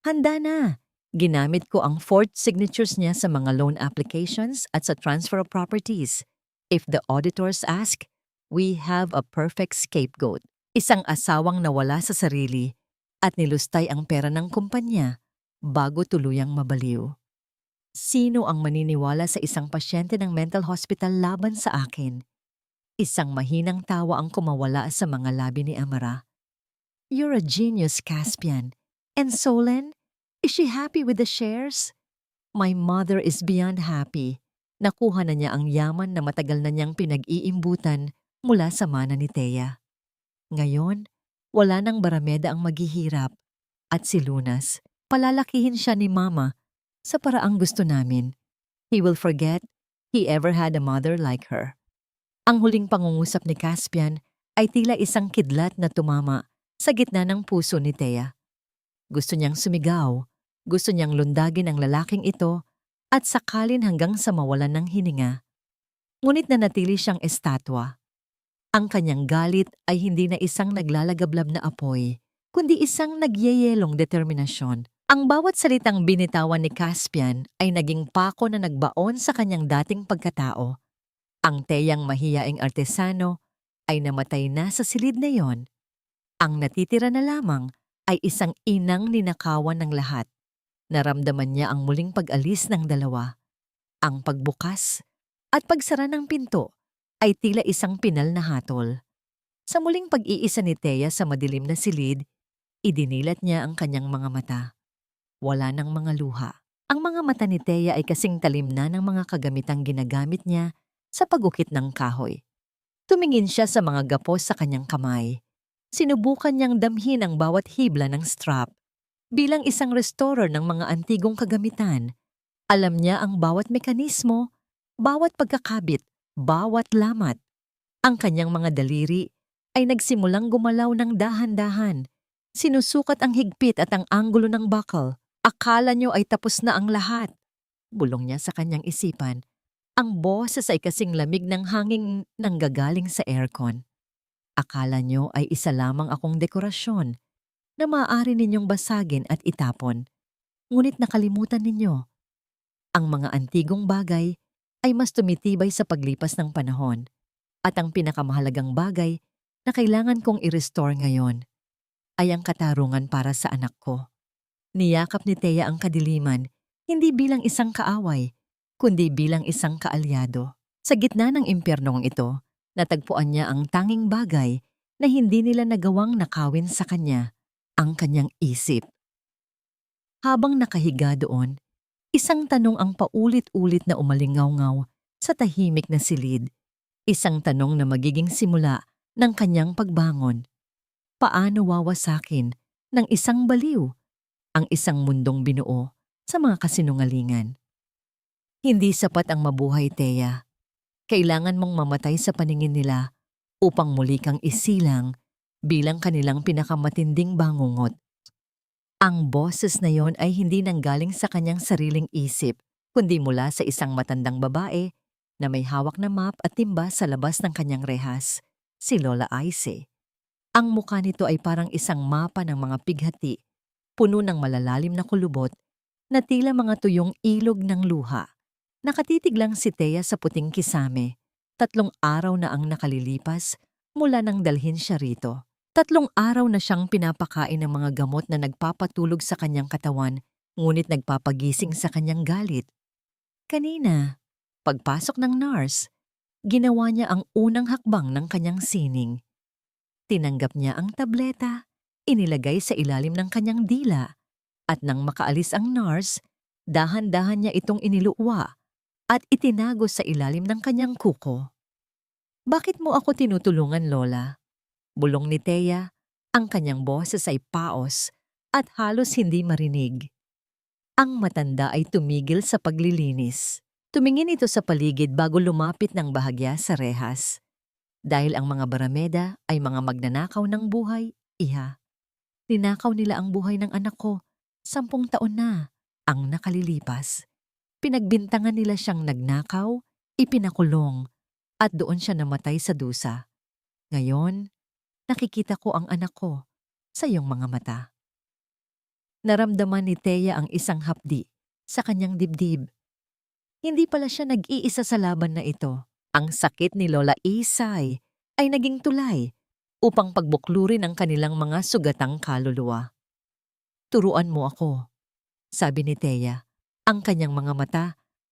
Handa na. Ginamit ko ang forged signatures niya sa mga loan applications at sa transfer of properties. If the auditors ask, we have a perfect scapegoat. Isang asawang nawala sa sarili at nilustay ang pera ng kumpanya bago tuluyang mabaliw. Sino ang maniniwala sa isang pasyente ng mental hospital laban sa akin? Isang mahinang tawa ang kumawala sa mga labi ni Amara. You're a genius, Caspian. And Solen? Is she happy with the shares? My mother is beyond happy. Nakuha na niya ang yaman na matagal na niyang pinag-iimbutan mula sa mana ni Thea. Ngayon, wala nang Barameda ang maghihirap. At si Lunas, palalakihin siya ni Mama sa paraang gusto namin. He will forget he ever had a mother like her. Ang huling pangungusap ni Caspian ay tila isang kidlat na tumama sa gitna ng puso ni Thea. Gusto niyang sumigaw, gusto niyang lundagin ang lalaking ito at sakalin hanggang sa mawalan ng hininga. Ngunit nanatili siyang estatwa. Ang kanyang galit ay hindi na isang naglalagablab na apoy, kundi isang nagyeyelong determinasyon. Ang bawat salitang binitawan ni Caspian ay naging pako na nagbaon sa kanyang dating pagkatao. Ang Theyang mahiyaing artesano ay namatay na sa silid na yon. Ang natitira na lamang ay isang inang ninakawan ng lahat. Naramdaman niya ang muling pag-alis ng dalawa. Ang pagbukas at pagsara ng pinto ay tila isang pinal na hatol. Sa muling pag-iisa ni Thea sa madilim na silid, idinilat niya ang kanyang mga mata. Wala ng mga luha. Ang mga mata ni Thea ay kasing talim na ng mga kagamitang ginagamit niya sa pagukit ng kahoy. Tumingin siya sa mga gapos sa kanyang kamay. Sinubukan niyang damhin ang bawat hibla ng strap. Bilang isang restorer ng mga antigong kagamitan, alam niya ang bawat mekanismo, bawat pagkakabit, bawat lamat. Ang kanyang mga daliri ay nagsimulang gumalaw ng dahan-dahan. Sinusukat ang higpit at ang anggulo ng buckle. Akala niyo ay tapos na ang lahat. Bulong niya sa kanyang isipan. Ang boses ay kasing lamig ng hangin nanggagaling sa aircon. Akala niyo ay isa lamang akong dekorasyon na maaari ninyong basagin at itapon. Ngunit nakalimutan ninyo. Ang mga antigong bagay ay mas tumitibay sa paglipas ng panahon. At ang pinakamahalagang bagay na kailangan kong i-restore ngayon ay ang katarungan para sa anak ko. Niyakap ni Thea ang kadiliman, hindi bilang isang kaaway, kundi bilang isang kaalyado. Sa gitna ng impyernong ito, natagpuan niya ang tanging bagay na hindi nila nagawang nakawin sa kanya, ang kanyang isip. Habang nakahiga doon, isang tanong ang paulit-ulit na umalingaw-ngaw sa tahimik na silid. Isang tanong na magiging simula ng kanyang pagbangon. Paano wawasakin ng isang baliw ang isang mundong binuo sa mga kasinungalingan? Hindi sapat ang mabuhay, Thea. Kailangan mong mamatay sa paningin nila upang muli kang isilang bilang kanilang pinakamatinding bangungot. Ang boses na yon ay hindi nanggaling sa kanyang sariling isip, kundi mula sa isang matandang babae na may hawak na map at timba sa labas ng kanyang rehas, si Lola Aise. Ang mukha nito ay parang isang mapa ng mga pighati, puno ng malalalim na kulubot na tila mga tuyong ilog ng luha. Nakatitig lang si Thea sa puting kisame. 3 araw na ang nakalilipas mula nang dalhin siya rito. 3 araw na siyang pinapakain ng mga gamot na nagpapatulog sa kanyang katawan, ngunit nagpapagising sa kanyang galit. Kanina, pagpasok ng nurse, ginawa niya ang unang hakbang ng kanyang sining. Tinanggap niya ang tableta, inilagay sa ilalim ng kanyang dila, at nang makaalis ang nurse, dahan-dahan niya itong iniluwa at itinago sa ilalim ng kanyang kuko. "Bakit mo ako tinutulungan, Lola?" Bulong ni Thea, ang kanyang boses ay paos at halos hindi marinig. Ang matanda ay tumigil sa paglilinis. Tumingin ito sa paligid bago lumapit ng bahagya sa rehas. Dahil ang mga barameda ay mga magnanakaw ng buhay, iha. Ninakaw nila ang buhay ng anak ko. 10 taon na ang nakalilipas. Pinagbintangan nila siyang nagnakaw, ipinakulong, at doon siya namatay sa dusa. Ngayon, nakikita ko ang anak ko sa iyong mga mata. Naramdaman ni Thea ang isang hapdi sa kanyang dibdib. Hindi pala siya nag-iisa sa laban na ito. Ang sakit ni Lola Isay ay naging tulay upang pagbuklurin ang kanilang mga sugatang kaluluwa. "Turuan mo ako," sabi ni Thea. Ang kanyang mga mata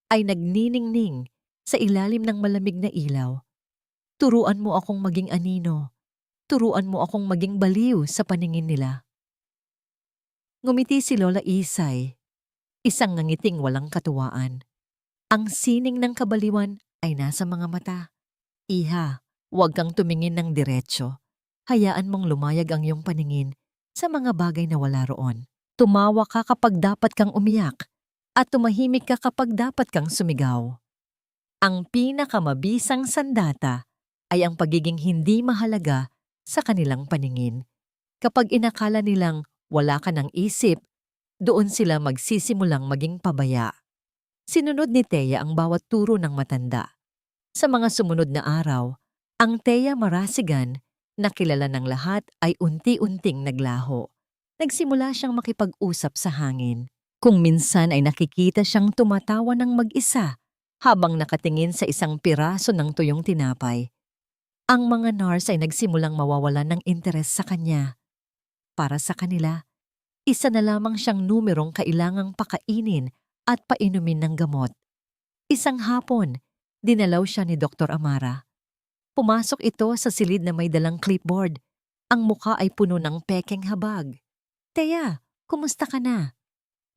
ay nagniningning sa ilalim ng malamig na ilaw. "Turuan mo akong maging anino. Turuan mo akong maging baliw sa paningin nila." Ngumiti si Lola Isay, isang ngangiting walang katuwaan. Ang sining ng kabaliwan ay nasa mga mata. "Iha, huwag kang tumingin ng diretsyo. Hayaan mong lumayag ang iyong paningin sa mga bagay na wala roon. Tumawa ka kapag dapat kang umiyak at tumahimik ka kapag dapat kang sumigaw. Ang pinakamabisang sandata ay ang pagiging hindi mahalaga sa kanilang paningin. Kapag inakala nilang wala ka ng isip, doon sila magsisimulang maging pabaya." Sinunod ni Thea ang bawat turo ng matanda. Sa mga sumunod na araw, ang Thea Marasigan na kilala ng lahat ay unti-unting naglaho. Nagsimula siyang makipag-usap sa hangin. Kung minsan ay nakikita siyang tumatawa ng mag-isa habang nakatingin sa isang piraso ng tuyong tinapay. Ang mga nurse ay nagsimulang mawawalan ng interes sa kanya. Para sa kanila, isa na lamang siyang numerong kailangang pakainin at painumin ng gamot. Isang hapon, dinalaw siya ni Dr. Amara. Pumasok ito sa silid na may dalang clipboard. Ang muka ay puno ng pekeng habag. "Thea, kumusta ka na?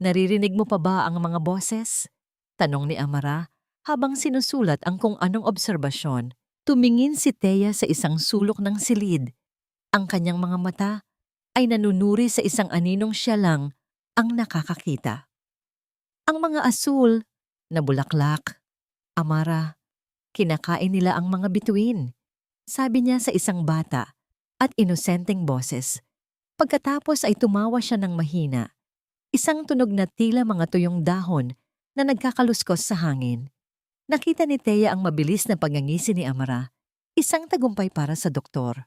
Naririnig mo pa ba ang mga boses?" Tanong ni Amara habang sinusulat ang kung anong obserbasyon. Tumingin si Thea sa isang sulok ng silid. Ang kanyang mga mata ay nanunuri sa isang aninong siya lang ang nakakakita. "Ang mga asul na bulaklak, Amara, kinakain nila ang mga bituin," sabi niya sa isang bata at inosenteng boses. Pagkatapos ay tumawa siya ng mahina, isang tunog na tila mga tuyong dahon na nagkakaluskos sa hangin. Nakita ni Thea ang mabilis na pagngangisi ni Amara, isang tagumpay para sa doktor.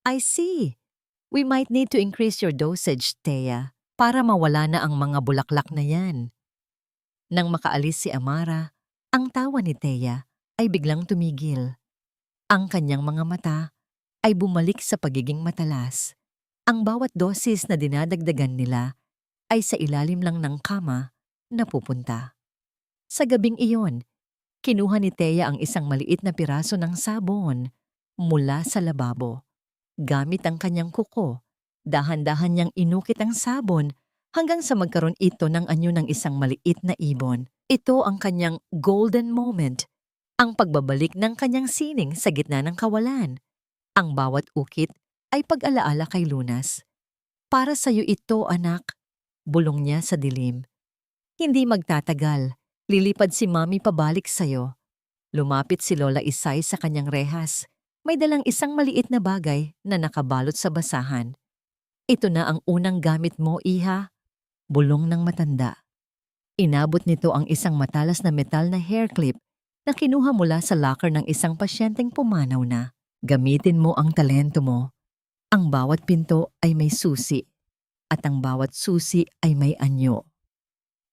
"I see. We might need to increase your dosage, Thea, para mawala na ang mga bulaklak na yan." Nang makaalis si Amara, ang tawa ni Thea ay biglang tumigil. Ang kanyang mga mata ay bumalik sa pagiging matalas. Ang bawat dosis na dinadagdagan nila ay sa ilalim lang ng kama na pupunta. Sa gabing iyon, kinuha ni Thea ang isang maliit na piraso ng sabon mula sa lababo. Gamit ang kanyang kuko, dahan-dahan niyang inukit ang sabon hanggang sa magkaroon ito ng anyo ng isang maliit na ibon. Ito ang kanyang golden moment, ang pagbabalik ng kanyang sining sa gitna ng kawalan. Ang bawat ukit ay pag-alaala kay Lunas. "Para sa'yo ito, anak," bulong niya sa dilim. "Hindi magtatagal, lilipad si Mami pabalik sa'yo." Lumapit si Lola Isay sa kanyang rehas. May dalang isang maliit na bagay na nakabalot sa basahan. "Ito na ang unang gamit mo, iha," bulong ng matanda. Inabot nito ang isang matalas na metal na hair clip na kinuha mula sa locker ng isang pasyenteng pumanaw na. "Gamitin mo ang talento mo. Ang bawat pinto ay may susi, at ang bawat susi ay may anyo."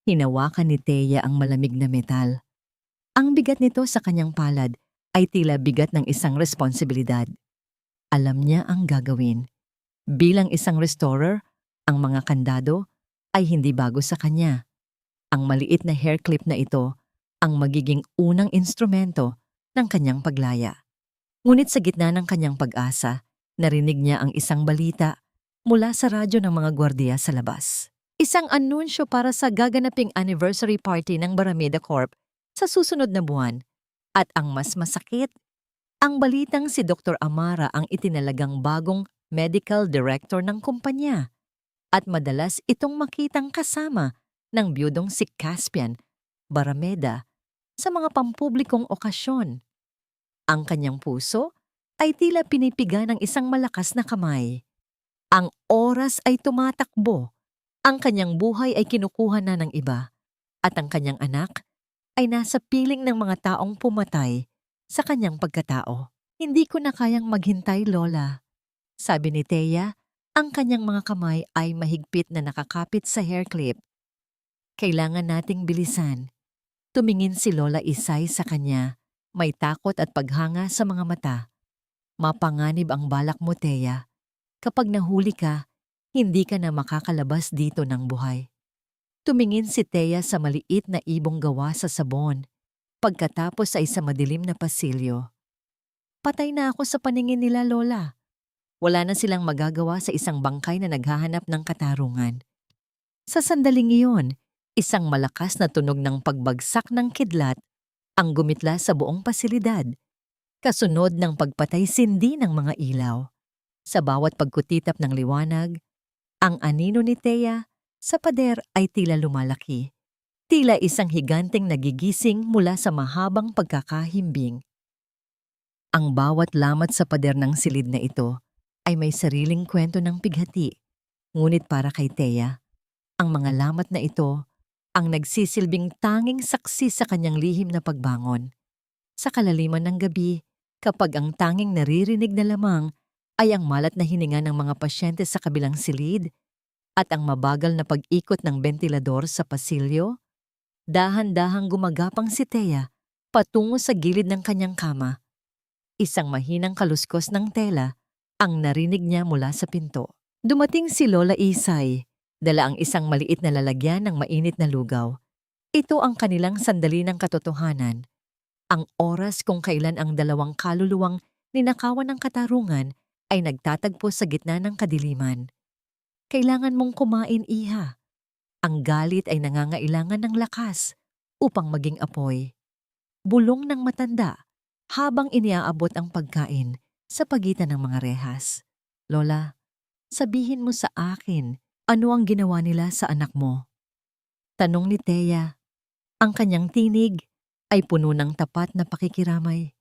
Hinawakan ni Thea ang malamig na metal. Ang bigat nito sa kanyang palad ay tila bigat ng isang responsibilidad. Alam niya ang gagawin. Bilang isang restorer, ang mga kandado ay hindi bago sa kanya. Ang maliit na hair clip na ito ang magiging unang instrumento ng kanyang paglaya. Ngunit sa gitna ng kanyang pag-asa, narinig niya ang isang balita mula sa radyo ng mga gwardiya sa labas. Isang anunsyo para sa gaganaping anniversary party ng Barameda Corp sa susunod na buwan. At ang mas masakit, ang balitang si Dr. Amara ang itinalagang bagong medical director ng kumpanya at madalas itong makitang kasama ng biyudong si Caspian Barameda sa mga pampublikong okasyon. Ang kanyang puso ay tila pinipiga ng isang malakas na kamay. Ang oras ay tumatakbo, ang kanyang buhay ay kinukuha na ng iba, at ang kanyang anak ay nasa piling ng mga taong pumatay sa kanyang pagkatao. Hindi ko na kayang maghintay, Lola. Sabi ni Thea, ang kanyang mga kamay ay mahigpit na nakakapit sa hair clip. Kailangan nating bilisan. Tumingin si Lola Isay sa kanya, may takot at paghanga sa mga mata. Mapanganib ang balak mo, Thea. Kapag nahuli ka, hindi ka na makakalabas dito ng buhay. Tumingin si Thea sa maliit na ibong gawa sa sabon, pagkatapos ay sa madilim na pasilyo. Patay na ako sa paningin nila, Lola. Wala na silang magagawa sa isang bangkay na naghahanap ng katarungan. Sa sandaling iyon, isang malakas na tunog ng pagbagsak ng kidlat ang gumitla sa buong pasilidad, kasunod ng pagpatay-sindi ng mga ilaw. Sa bawat pagkutitap ng liwanag, ang anino ni Thea sa pader ay tila lumalaki. Tila isang higanteng nagigising mula sa mahabang pagkakahimbing. Ang bawat lamat sa pader ng silid na ito ay may sariling kwento ng pighati. Ngunit para kay Thea, ang mga lamat na ito ang nagsisilbing tanging saksi sa kanyang lihim na pagbangon. Sa kalaliman ng gabi, kapag ang tanging naririnig na lamang ay ang malat na hininga ng mga pasyente sa kabilang silid at ang mabagal na pag-ikot ng bentilador sa pasilyo, dahan-dahang gumagapang si Thea patungo sa gilid ng kanyang kama. Isang mahinang kaluskos ng tela ang narinig niya mula sa pinto. Dumating si Lola Isay, dala ang isang maliit na lalagyan ng mainit na lugaw. Ito ang kanilang sandali ng katotohanan. Ang oras kung kailan ang dalawang kaluluwang ninakawan ng katarungan ay nagtatagpo sa gitna ng kadiliman. Kailangan mong kumain, iha. Ang galit ay nangangailangan ng lakas upang maging apoy. Bulong ng matanda habang iniaabot ang pagkain sa pagitan ng mga rehas. Lola, sabihin mo sa akin, ano ang ginawa nila sa anak mo? Tanong ni Thea. Ang kanyang tinig ay puno ng tapat na pakikiramay.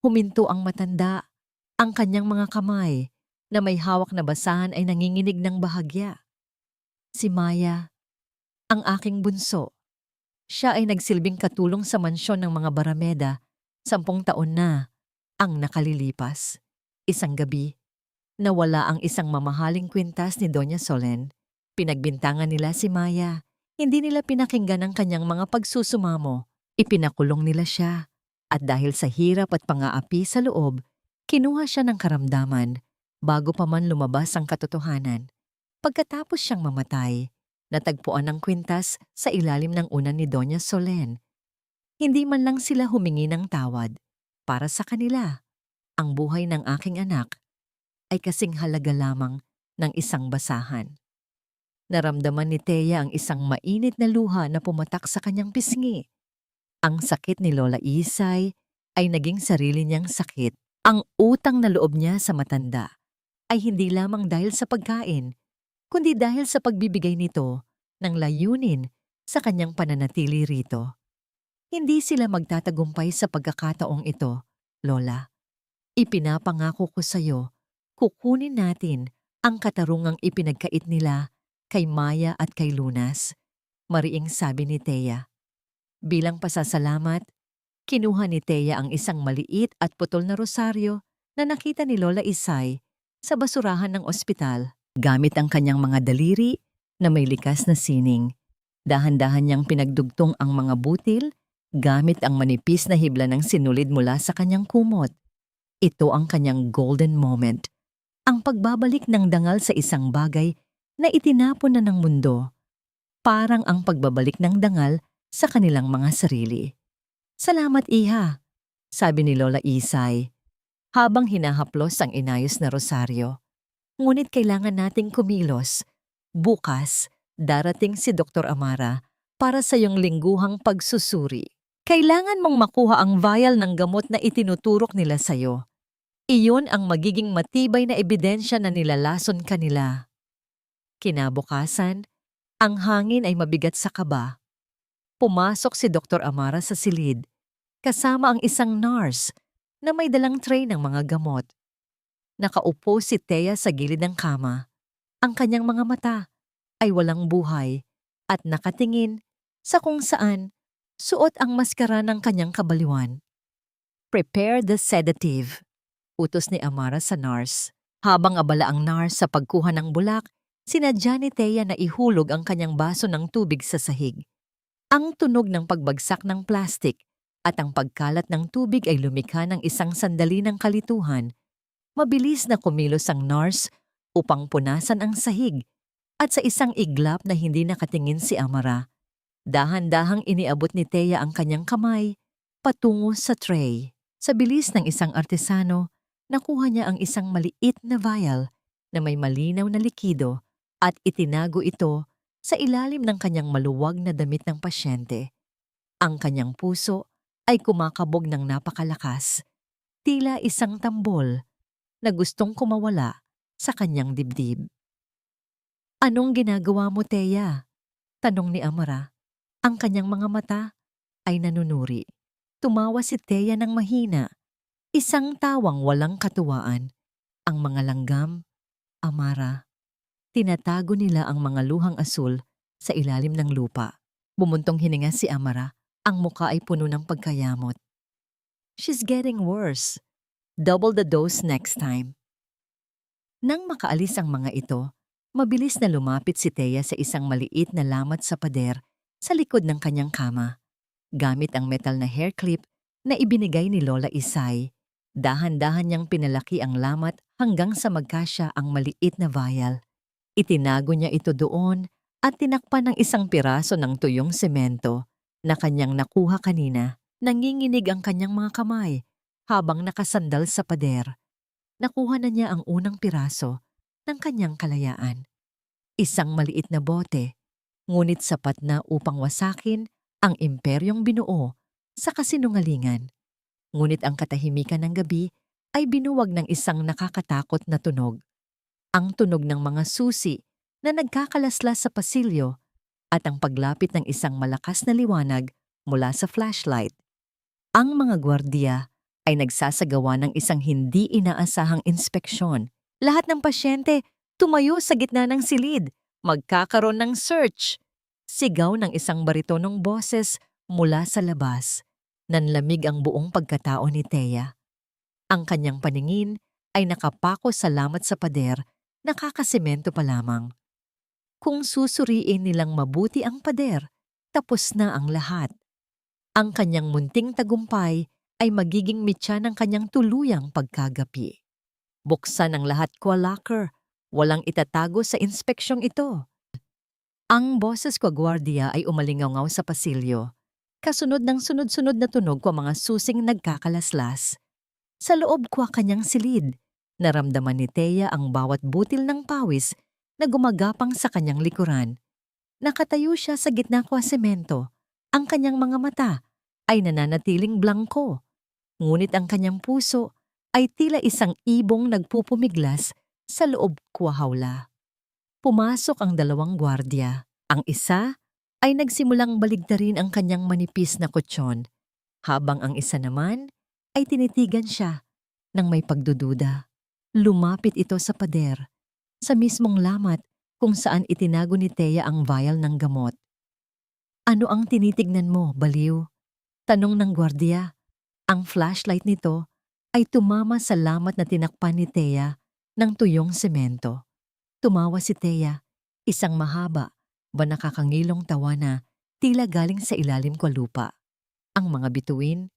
Huminto ang matanda, ang kanyang mga kamay na may hawak na basahan ay nanginginig ng bahagya. Si Maya, ang aking bunso. Siya ay nagsilbing katulong sa mansyon ng mga Barameda, 10 taon na ang nakalilipas. Isang gabi, nawala ang isang mamahaling kwintas ni Doña Solen. Pinagbintangan nila si Maya. Hindi nila pinakinggan ang kanyang mga pagsusumamo. Ipinakulong nila siya. At dahil sa hirap at pang-aapi sa loob, kinuha siya ng karamdaman bago pa man lumabas ang katotohanan. Pagkatapos siyang mamatay, natagpuan ang kwintas sa ilalim ng unan ni Doña Solen. Hindi man lang sila humingi ng tawad. Para sa kanila, ang buhay ng aking anak ay kasing halaga lamang ng isang basahan. Naramdaman ni Thea ang isang mainit na luha na pumatak sa kanyang pisngi. Ang sakit ni Lola Isay ay naging sarili niyang sakit. Ang utang na loob niya sa matanda ay hindi lamang dahil sa pagkain, kundi dahil sa pagbibigay nito ng layunin sa kanyang pananatili rito. Hindi sila magtatagumpay sa pagkakataong ito, Lola. Ipinapangako ko sa iyo, kukunin natin ang katarungang ipinagkait nila kay Maya at kay Lunas, mariing sabi ni Thea. Bilang pasasalamat, kinuha ni Thea ang isang maliit at putol na rosaryo na nakita ni Lola Isay sa basurahan ng ospital gamit ang kanyang mga daliri na may likas na sining. Dahan-dahan niyang pinagdugtong ang mga butil gamit ang manipis na hibla ng sinulid mula sa kanyang kumot. Ito ang kanyang golden moment, ang pagbabalik ng dangal sa isang bagay na itinapon na ng mundo, parang ang pagbabalik ng dangal sa kanilang mga sarili. "Salamat, Iha," sabi ni Lola Isay, habang hinahaplos ang inayos na rosaryo. "Ngunit kailangan nating kumilos. Bukas, darating si Dr. Amara para sa iyong lingguhang pagsusuri. Kailangan mong makuha ang vial ng gamot na itinuturok nila sa'yo. Iyon ang magiging matibay na ebidensya na nilalason ka nila." Kinabukasan, ang hangin ay mabigat sa kaba. Pumasok si Dr. Amara sa silid, kasama ang isang nurse na may dalang tray ng mga gamot. Nakaupo si Thea sa gilid ng kama. Ang kanyang mga mata ay walang buhay at nakatingin sa kung saan suot ang maskara ng kanyang kabaliwan. "Prepare the sedative," utos ni Amara sa nurse. Habang abala ang nurse sa pagkuha ng bulak, sinadya ni Thea na ihulog ang kanyang baso ng tubig sa sahig. Ang tunog ng pagbagsak ng plastik at ang pagkalat ng tubig ay lumikha ng isang sandali ng kalituhan. Mabilis na kumilos ang nurse upang punasan ang sahig at sa isang iglap na hindi nakatingin si Amara, dahan-dahang iniabot ni Thea ang kanyang kamay patungo sa tray. Sa bilis ng isang artesano, nakuha niya ang isang maliit na vial na may malinaw na likido at itinago ito sa ilalim ng kanyang maluwag na damit ng pasyente. Ang kanyang puso ay kumakabog ng napakalakas, tila isang tambol na gustong kumawala sa kanyang dibdib. "Anong ginagawa mo, Thea?" tanong ni Amara. Ang kanyang mga mata ay nanunuri. Tumawa si Thea ng mahina, isang tawang walang katuwaan. Ang mga langgam, Amara, tinatago nila ang mga luhang asul sa ilalim ng lupa. Bumuntong hininga si Amara, ang muka ay puno ng pagkayamot. "She's getting worse. Double the dose next time." Nang makaalis ang mga ito, mabilis na lumapit si Thea sa isang maliit na lamat sa pader sa likod ng kanyang kama. Gamit ang metal na hair clip na ibinigay ni Lola Isay, dahan-dahan niyang pinalaki ang lamat hanggang sa magkasya ang maliit na vial. Itinago niya ito doon at tinakpan ng isang piraso ng tuyong semento na kanyang nakuha kanina. Nanginginig ang kanyang mga kamay habang nakasandal sa pader. Nakuha na niya ang unang piraso ng kanyang kalayaan. Isang maliit na bote, ngunit sapat na upang wasakin ang imperyong binuo sa kasinungalingan. Ngunit ang katahimikan ng gabi ay binuwag ng isang nakakatakot na tunog. Ang tunog ng mga susi na nagkakalaslas sa pasilyo at ang paglapit ng isang malakas na liwanag mula sa flashlight. Ang mga gwardiya ay nagsasagawa ng isang hindi inaasahang inspeksyon. Lahat ng pasyente tumayo sa gitna ng silid. Magkakaroon ng search. Sigaw ng isang baritonong boses mula sa labas. Nanlamig ang buong pagkatao ni Thea. Ang kanyang paningin ay nakapako sa lamat sa pader, nakakasemento pa lamang. Kung susuriin nilang mabuti ang pader, tapos na ang lahat. Ang kanyang munting tagumpay ay magiging mitya ng kanyang tuluyang pagkagapi. Buksan ang lahat kwa locker, walang itatago sa inspeksyong ito. Ang boses kwa gwardiya ay umalingaw sa pasilyo. Kasunod ng sunod-sunod na tunog kwa mga susing nagkakalaslas. Sa loob kwa kanyang silid, naramdaman ni Thea ang bawat butil ng pawis na gumagapang sa kanyang likuran. Nakatayo siya sa gitna kwa semento. Ang kanyang mga mata ay nananatiling blangko. Ngunit ang kanyang puso ay tila isang ibong nagpupumiglas sa loob kwa hawla. Pumasok ang dalawang gwardiya. Ang isa ay nagsimulang baligtarin ang kanyang manipis na kutsyon, habang ang isa naman ay tinitigan siya ng may pagdududa. Lumapit ito sa pader, sa mismong lamat kung saan itinago ni Thea ang vial ng gamot. "Ano ang tinitignan mo, baliw?" tanong ng gwardiya. Ang flashlight nito ay tumama sa lamat na tinakpan ni Thea ng tuyong semento. Tumawa si Thea, isang mahaba ba nakakangilong tawa na tila galing sa ilalim kwa lupa. Ang mga bituin,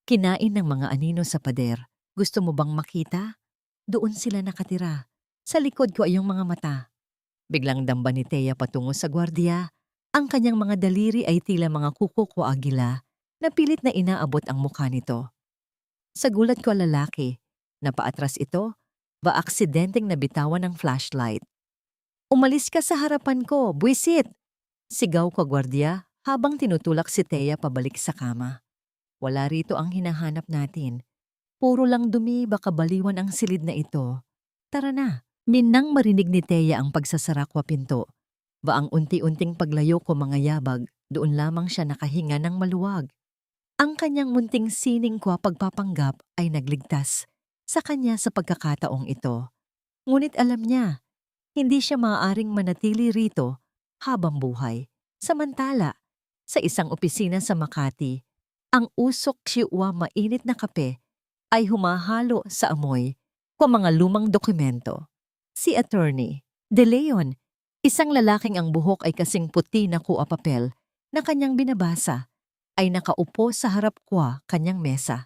kinain ng mga anino sa pader. Gusto mo bang makita? Doon sila nakatira. Sa likod ko ay yung mga mata. Biglang damba ni Thea patungo sa gwardiya. Ang kanyang mga daliri ay tila mga kuko o agila na pilit na inaabot ang mukha nito. Sa gulat ko lalaki, napaatras ito, ba aksidenteng nabitawan ng flashlight. Umalis ka sa harapan ko, buwisit! Sigaw ko gwardiya habang tinutulak si Thea pabalik sa kama. Wala rito ang hinahanap natin. Puro lang dumi, baka baliwan ang silid na ito. Tara na. Minang marinig ni Thea ang pagsasara kwa pinto. Ba ang unti-unting paglayo ko mga yabag, doon lamang siya nakahinga ng maluwag. Ang kanyang munting sining kwa pagpapanggap ay nagligtas sa kanya sa pagkakataong ito. Ngunit alam niya, hindi siya maaaring manatili rito habang buhay. Samantala, sa isang opisina sa Makati, ang usok siwa mainit na kape ay humahalo sa amoy kwa mga lumang dokumento. Si Attorney De Leon, isang lalaking ang buhok ay kasing puti na kuha papel na kanyang binabasa, ay nakaupo sa harap kwa kanyang mesa.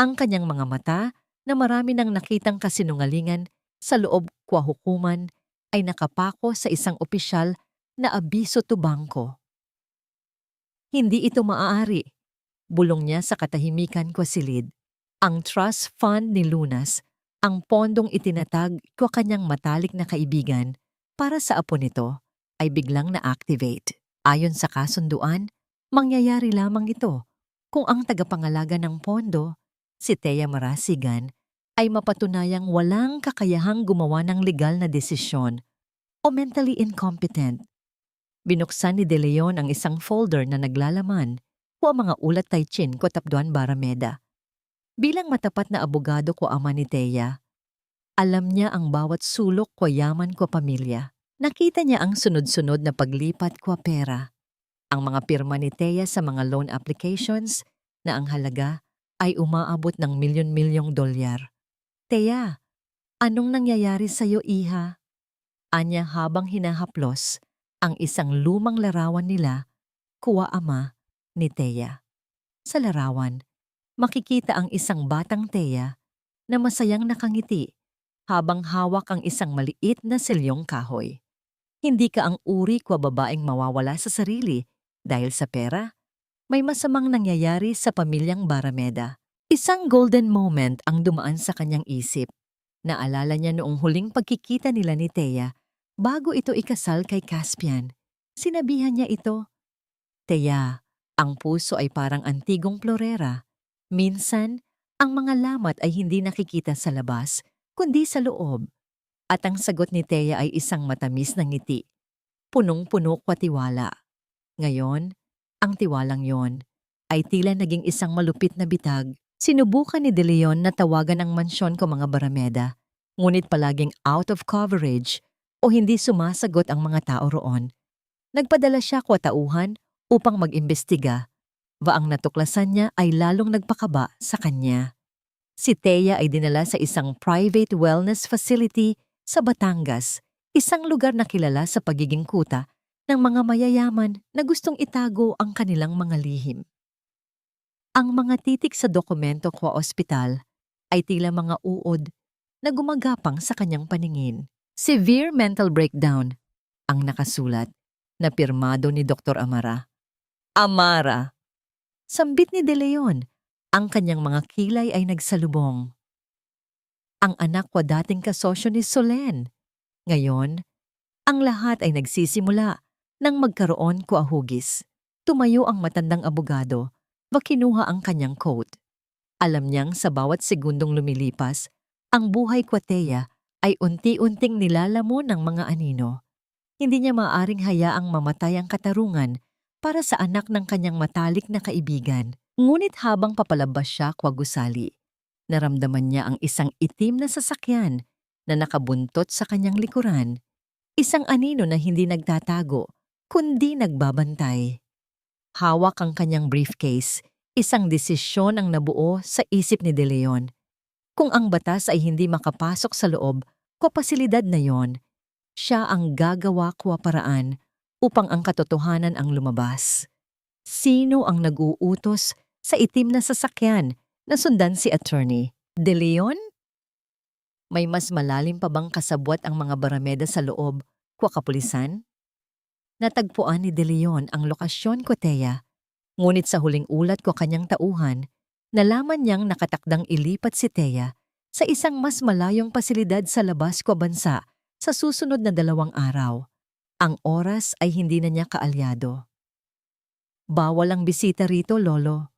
Ang kanyang mga mata na marami nang nakitang kasinungalingan sa loob kwa hukuman ay nakapako sa isang opisyal na abiso to bangko. Hindi ito maaari. Bulong niya sa katahimikan kwa silid. Ang trust fund ni Lunas, ang pondong itinatag kwa kanyang matalik na kaibigan para sa apo nito, ay biglang na-activate. Ayon sa kasunduan, mangyayari lamang ito kung ang tagapangalaga ng pondo, si Thea Marasigan, ay mapatunayang walang kakayahang gumawa ng legal na desisyon o mentally incompetent. Binuksan ni De Leon ang isang folder na naglalaman o mga ulat taichin ko Tapduan Barameda. Bilang matapat na abogado ko ama ni Thea, alam niya ang bawat sulok ko yaman ko pamilya. Nakita niya ang sunod-sunod na paglipat ko pera. Ang mga pirma ni Thea sa mga loan applications na ang halaga ay umaabot ng milyon-milyong dolyar. Thea, anong nangyayari sa'yo, iha? Anya habang hinahaplos ang isang lumang larawan nila, kuwa ama ni Thea. Sa larawan, makikita ang isang batang Thea na masayang nakangiti habang hawak ang isang maliit na selyong kahoy. Hindi ka ang uri kwa babaeng mawawala sa sarili dahil sa pera. May masamang nangyayari sa pamilyang Barameda. Isang golden moment ang dumaan sa kanyang isip. Naalala niya noong huling pagkikita nila ni Thea bago ito ikasal kay Caspian. Sinabihan niya ito, Thea, ang puso ay parang antigong florera. Minsan, ang mga lamat ay hindi nakikita sa labas, kundi sa loob. At ang sagot ni Thea ay isang matamis na ngiti. Punong-puno kwa tiwala. Ngayon, ang tiwalang yon ay tila naging isang malupit na bitag. Sinubukan ni De Leon na tawagan ang mansyon ko mga Barameda, ngunit palaging out of coverage o hindi sumasagot ang mga tao roon. Nagpadala siya kwa tauhan upang mag-imbestiga. Ang natuklasan niya ay lalong nagpakaba sa kanya. Si Thea ay dinala sa isang private wellness facility sa Batangas, isang lugar na kilala sa pagiging kuta ng mga mayayaman na gustong itago ang kanilang mga lihim. Ang mga titik sa dokumento kwa ospital ay tila mga uod na gumagapang sa kanyang paningin. Severe mental breakdown ang nakasulat na pirmado ni Dr. Amara. Amara! Sambit ni De Leon, ang kanyang mga kilay ay nagsalubong. Ang anak ko dating kasosyo ni Solen. Ngayon, ang lahat ay nagsisimula nang magkaroon ko ahugis. Tumayo ang matandang abogado, kinuha ang kanyang coat. Alam niyang sa bawat segundong lumilipas, ang buhay ko Thea ay unti-unting nilalamon ng mga anino. Hindi niya maaring hayaang mamatay ang katarungan para sa anak ng kanyang matalik na kaibigan. Ngunit habang papalabas siya kwa gusali, naramdaman niya ang isang itim na sasakyan na nakabuntot sa kanyang likuran. Isang anino na hindi nagtatago, kundi nagbabantay. Hawak ang kanyang briefcase, isang desisyon ang nabuo sa isip ni De Leon. Kung ang batas ay hindi makapasok sa loob, kwa pasilidad na yon, siya ang gagawa kwa paraan upang ang katotohanan ang lumabas. Sino ang nag-uutos sa itim na sasakyan na sundan si Attorney De Leon? May mas malalim pa bang kasabwat ang mga barameda sa loob kwa kapulisan? Natagpuan ni De Leon ang lokasyon ko, Teya, ngunit sa huling ulat ko kanyang tauhan, nalaman niyang nakatakdang ilipat si Teya sa isang mas malayong pasilidad sa labas ko bansa sa susunod na 2 araw. Ang oras ay hindi na niya kaalyado. Bawal ang bisita rito, Lolo.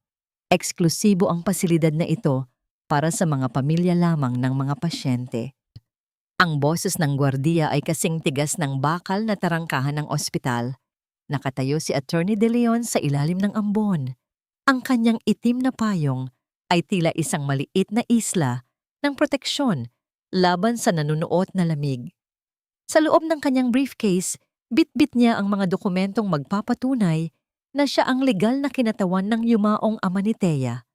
Eksklusibo ang pasilidad na ito para sa mga pamilya lamang ng mga pasyente. Ang boses ng gwardiya ay kasing tigas ng bakal na tarangkahan ng ospital. Nakatayo si Attorney De Leon sa ilalim ng ambon. Ang kanyang itim na payong ay tila isang maliit na isla ng proteksyon laban sa nanunuot na lamig. Sa loob ng kanyang briefcase, bitbit niya ang mga dokumentong magpapatunay na siya ang legal na kinatawan ng yumaong ama ni Teya.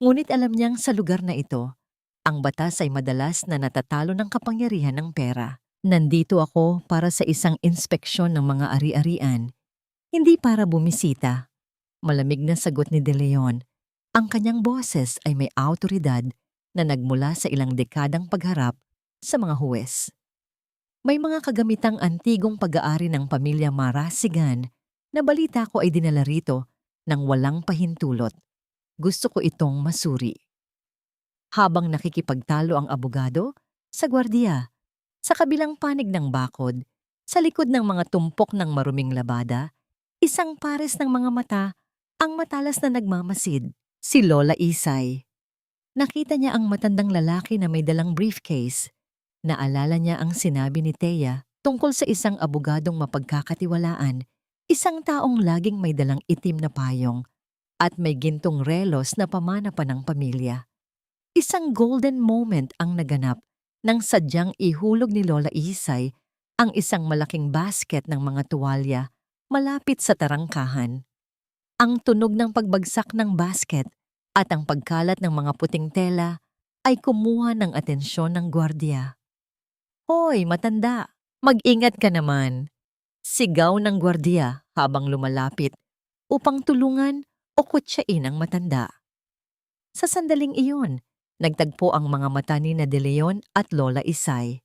Ngunit alam niyang sa lugar na ito, ang batas ay madalas na natatalo ng kapangyarihan ng pera. Nandito ako para sa isang inspeksyon ng mga ari-arian, hindi para bumisita. Malamig na sagot ni De Leon. Ang kanyang boses ay may awtoridad na nagmula sa ilang dekadang pagharap sa mga huwes. May mga kagamitang antigong pag-aari ng pamilya Marasigan na balita ko ay dinala rito ng walang pahintulot. Gusto ko itong masuri. Habang nakikipagtalo ang abogado, sa gwardiya, sa kabilang panig ng bakod, sa likod ng mga tumpok ng maruming labada, isang pares ng mga mata ang matalas na nagmamasid, si Lola Isay. Nakita niya ang matandang lalaki na may dalang briefcase. Naalala niya ang sinabi ni Teya tungkol sa isang abogadong mapagkakatiwalaan, isang taong laging may dalang itim na payong at may gintong relos na pamana pa ng pamilya. Isang golden moment ang naganap nang sadyang ihulog ni Lola Isay ang isang malaking basket ng mga tuwalya malapit sa tarangkahan. Ang tunog ng pagbagsak ng basket at ang pagkalat ng mga puting tela ay kumuha ng atensyon ng gwardiya. "Hoy, matanda! Mag-ingat ka naman!" Sigaw ng gwardiya habang lumalapit upang tulungan o kutsain ang matanda. Sa sandaling iyon, nagtagpo ang mga mata ni De Leon at Lola Isay.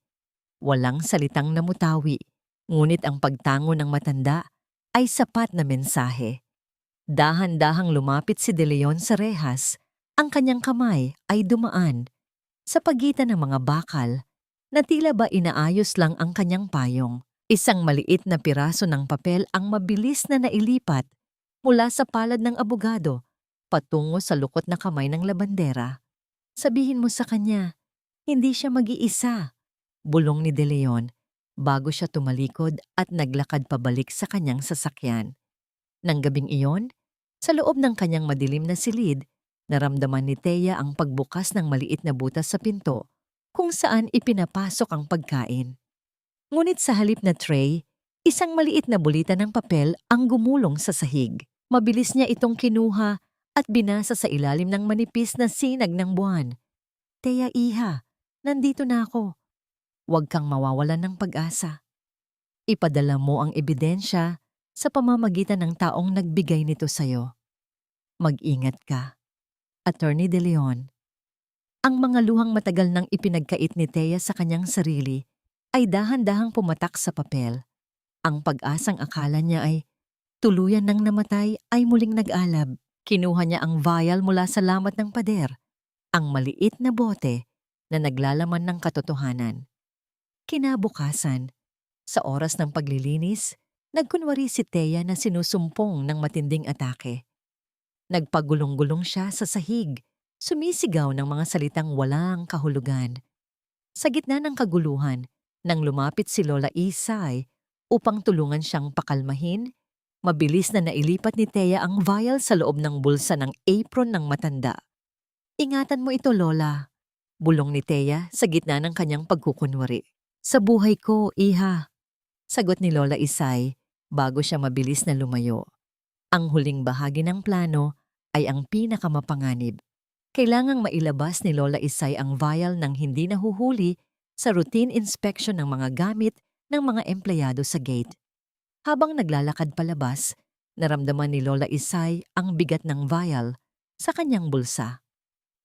Walang salitang namutawi, ngunit ang pagtango ng matanda ay sapat na mensahe. Dahan-dahang lumapit si De Leon sa rehas, ang kanyang kamay ay dumaan sa pagitan ng mga bakal na tila ba inaayos lang ang kanyang payong. Isang maliit na piraso ng papel ang mabilis na nailipat mula sa palad ng abogado patungo sa lukot na kamay ng labandera. "Sabihin mo sa kanya, hindi siya mag-iisa," bulong ni De Leon bago siya tumalikod at naglakad pabalik sa kanyang sasakyan. Nang gabing iyon, sa loob ng kanyang madilim na silid, naramdaman ni Teya ang pagbukas ng maliit na butas sa pinto kung saan ipinapasok ang pagkain. Ngunit sa halip na tray, isang maliit na bulita ng papel ang gumulong sa sahig. Mabilis niya itong kinuha at binasa sa ilalim ng manipis na sinag ng buwan. "Teya, iha, nandito na ako. Huwag kang mawawalan ng pag-asa. Ipadala mo ang ebidensya sa pamamagitan ng taong nagbigay nito sa'yo. Mag-ingat ka." Attorney De Leon. Ang mga luhang matagal nang ipinagkait ni Teya sa kanyang sarili ay dahan-dahang pumatak sa papel. Ang pag-asang akala niya ay tuluyan nang namatay ay muling nag-alab. Kinuha niya ang vial mula sa lamat ng pader, ang maliit na bote na naglalaman ng katotohanan. Kinabukasan, sa oras ng paglilinis, nagkunwari si Teya na sinusumpong ng matinding atake. Nagpagulong-gulong siya sa sahig, sumisigaw ng mga salitang walang kahulugan. Sa gitna ng kaguluhan, nang lumapit si Lola Isay upang tulungan siyang pakalmahin, mabilis na nailipat ni Teya ang vial sa loob ng bulsa ng apron ng matanda. "Ingatan mo ito, Lola," bulong ni Teya sa gitna ng kanyang pagkukunwari. "Sa buhay ko, iha," sagot ni Lola Isay bago siya mabilis na lumayo. Ang huling bahagi ng plano ay ang pinakamapanganib. Kailangang mailabas ni Lola Isay ang vial ng hindi nahuhuli sa routine inspection ng mga gamit ng mga empleyado sa gate. Habang naglalakad palabas, naramdaman ni Lola Isay ang bigat ng vial sa kanyang bulsa.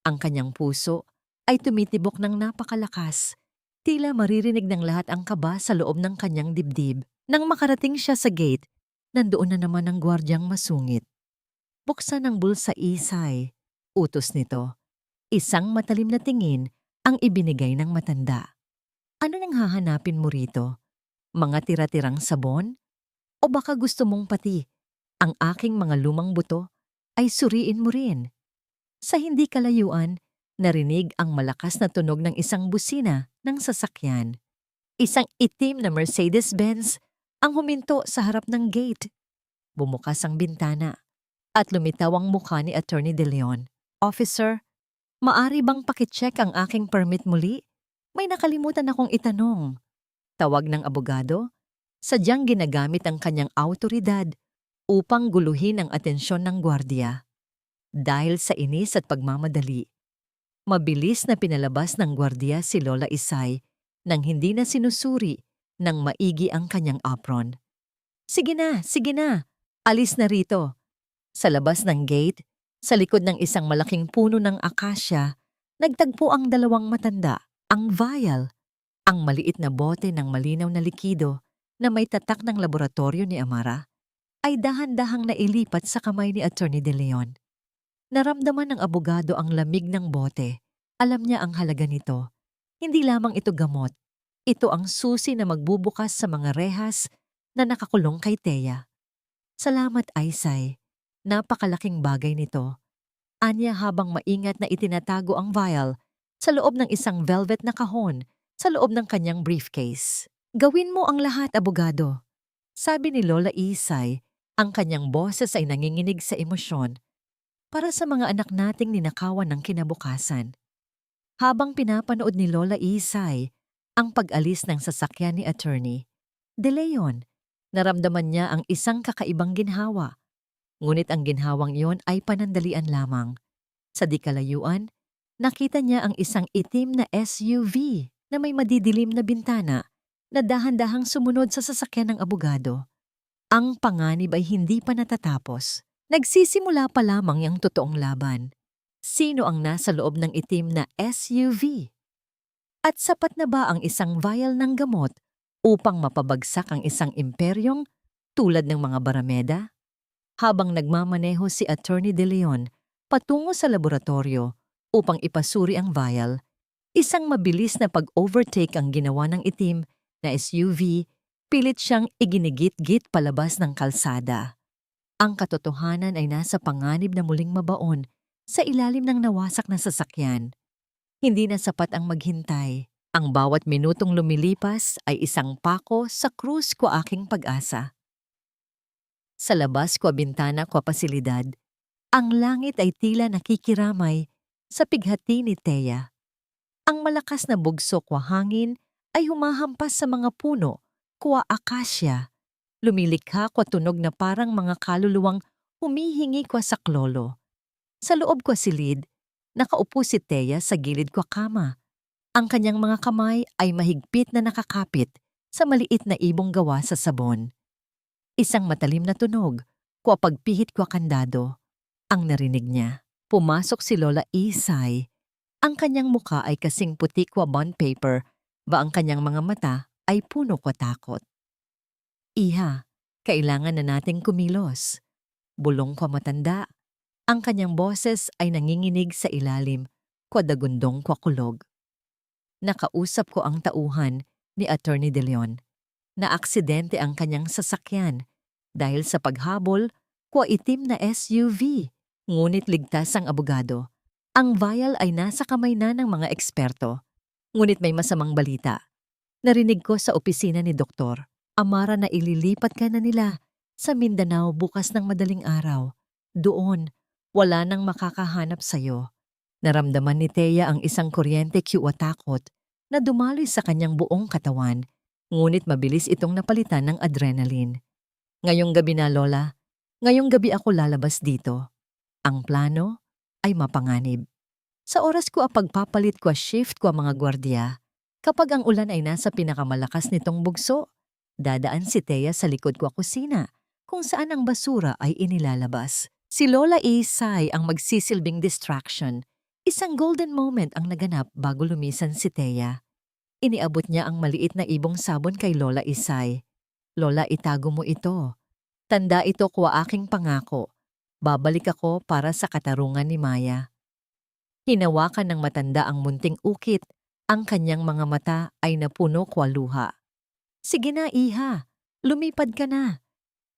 Ang kanyang puso ay tumitibok ng napakalakas. Tila maririnig ng lahat ang kaba sa loob ng kanyang dibdib. Nang makarating siya sa gate, nandoon na naman ang gwardyang masungit. Buksan ang bulsa, Isay. Utos nito. Isang matalim na tingin ang ibinigay ng matanda. Ano nang hahanapin mo rito? Mga tira-tirang sabon? O baka gusto mong pati ang aking mga lumang buto ay suriin mo rin? Sa hindi kalayuan, narinig ang malakas na tunog ng isang busina ng sasakyan. Isang itim na Mercedes-Benz ang huminto sa harap ng gate. Bumukas ang bintana at lumitaw ang mukha ni Attorney De Leon. Officer, maari bang pakicheck ang aking permit muli? May nakalimutan akong itanong. Tawag ng abogado, sadyang ginagamit ang kanyang awtoridad upang guluhin ang atensyon ng gwardiya. Dahil sa inis at pagmamadali, mabilis na pinalabas ng gwardiya si Lola Isay nang hindi na sinusuri ng maigi ang kanyang apron. Sige na, alis na rito. Sa labas ng gate, sa likod ng isang malaking puno ng akasya, nagtagpo ang dalawang matanda, ang vial, ang maliit na bote ng malinaw na likido na may tatak ng laboratorio ni Amara, ay dahan-dahang nailipat sa kamay ni Attorney De Leon. Naramdaman ng abogado ang lamig ng bote. Alam niya ang halaga nito. Hindi lamang ito gamot. Ito ang susi na magbubukas sa mga rehas na nakakulong kay Thea. Salamat, Isay. Napakalaking bagay nito. Anya habang maingat na itinatago ang vial sa loob ng isang velvet na kahon sa loob ng kanyang briefcase. Gawin mo ang lahat, abogado. Sabi ni Lola Isay, ang kanyang boses ay nanginginig sa emosyon para sa mga anak nating ninakawan ng kinabukasan. Habang pinapanood ni Lola Isay ang pag-alis ng sasakyan ni Attorney De Leon, naramdaman niya ang isang kakaibang ginhawa. Ngunit ang ginhawang iyon ay panandalian lamang. Sa di kalayuan, nakita niya ang isang itim na SUV na may madidilim na bintana na dahan-dahang sumunod sa sasakyan ng abogado. Ang panganib ay hindi pa natatapos. Nagsisimula pa lamang ang totoong laban. Sino ang nasa loob ng itim na SUV? At sapat na ba ang isang vial ng gamot upang mapabagsak ang isang imperyong tulad ng mga Barameda? Habang nagmamaneho si Attorney De Leon patungo sa laboratorio upang ipasuri ang vial, isang mabilis na pag-overtake ang ginawa ng itim na SUV, pilit siyang iginigit-git palabas ng kalsada. Ang katotohanan ay nasa panganib na muling mabaon sa ilalim ng nawasak na sasakyan. Hindi na sapat ang maghintay. Ang bawat minutong lumilipas ay isang pako sa krus ko aking pag-asa. Sa labas ko bintana ko pasilidad, ang langit ay tila nakikiramay sa pighati ni Thea. Ang malakas na bugso ko hangin ay humahampas sa mga puno, kuwa akasya. Lumilikha ko tunog na parang mga kaluluwang humihingi ko sa klolo. Sa loob ko silid, nakaupo si Thea sa gilid ko kama. Ang kanyang mga kamay ay mahigpit na nakakapit sa maliit na ibong gawa sa sabon. Isang matalim na tunog, kuwa pagpihit ko kandado. Ang narinig niya, pumasok si Lola Isay. Ang kanyang muka ay kasing puti kwa bond paper, ba ang kanyang mga mata ay puno kwa takot. Iha, kailangan na nating kumilos. Bulong kwa matanda. Ang kanyang boses ay nanginginig sa ilalim, kwa dagundong kwa kulog. Nakausap ko ang tauhan ni Attorney De Leon. Naaksidente ang kanyang sasakyan dahil sa paghabol kwa itim na SUV. Ngunit ligtas ang abogado. Ang vial ay nasa kamay na ng mga eksperto. Ngunit may masamang balita. Narinig ko sa opisina ni Doktor, Amara, na ililipat ka na nila sa Mindanao bukas ng madaling araw. Doon, wala nang makakahanap sa'yo. Naramdaman ni Thea ang isang kuryente kiwa takot na dumaloy sa kanyang buong katawan, ngunit mabilis itong napalitan ng adrenaline. Ngayong gabi na, Lola. Ngayong gabi ako lalabas dito. Ang plano ay mapanganib. Sa oras ko pagpapalit ko shift ko mga gwardiya, kapag ang ulan ay nasa pinakamalakas nitong bugso, Dadaan si Thea sa likod ko kusina, kung saan ang basura ay inilalabas. Si Lola Isay ang magsisilbing distraction. Isang golden moment ang naganap bago lumisan si Thea. Iniabot niya ang maliit na ibong sabon kay Lola Isay. Lola, itago mo ito. Tanda ito ko aking pangako. Babalik ako para sa katarungan ni Maya. Hinawakan ng matanda ang munting ukit. Ang kanyang mga mata ay napuno kwa luha. Sige na, iha. Lumipad ka na.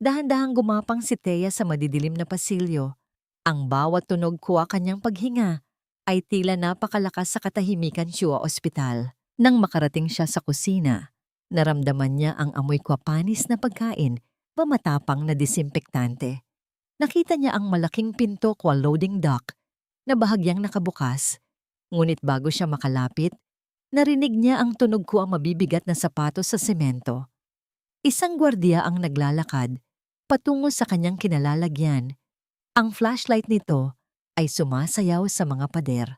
Dahan-dahang gumapang si Thea sa madidilim na pasilyo. Ang bawat tunog kuwa kanyang paghinga ay tila napakalakas sa katahimikan siya ospital. Nang makarating siya sa kusina, naramdaman niya ang amoy kwapanis na pagkain ba matapang na disinfektante. Nakita niya ang malaking pinto kwa loading dock na bahagyang nakabukas. Ngunit bago siya makalapit, narinig niya ang tunog ko ang mabibigat na sapatos sa semento. Isang gwardiya ang naglalakad patungo sa kanyang kinalalagyan. Ang flashlight nito ay sumasayaw sa mga pader.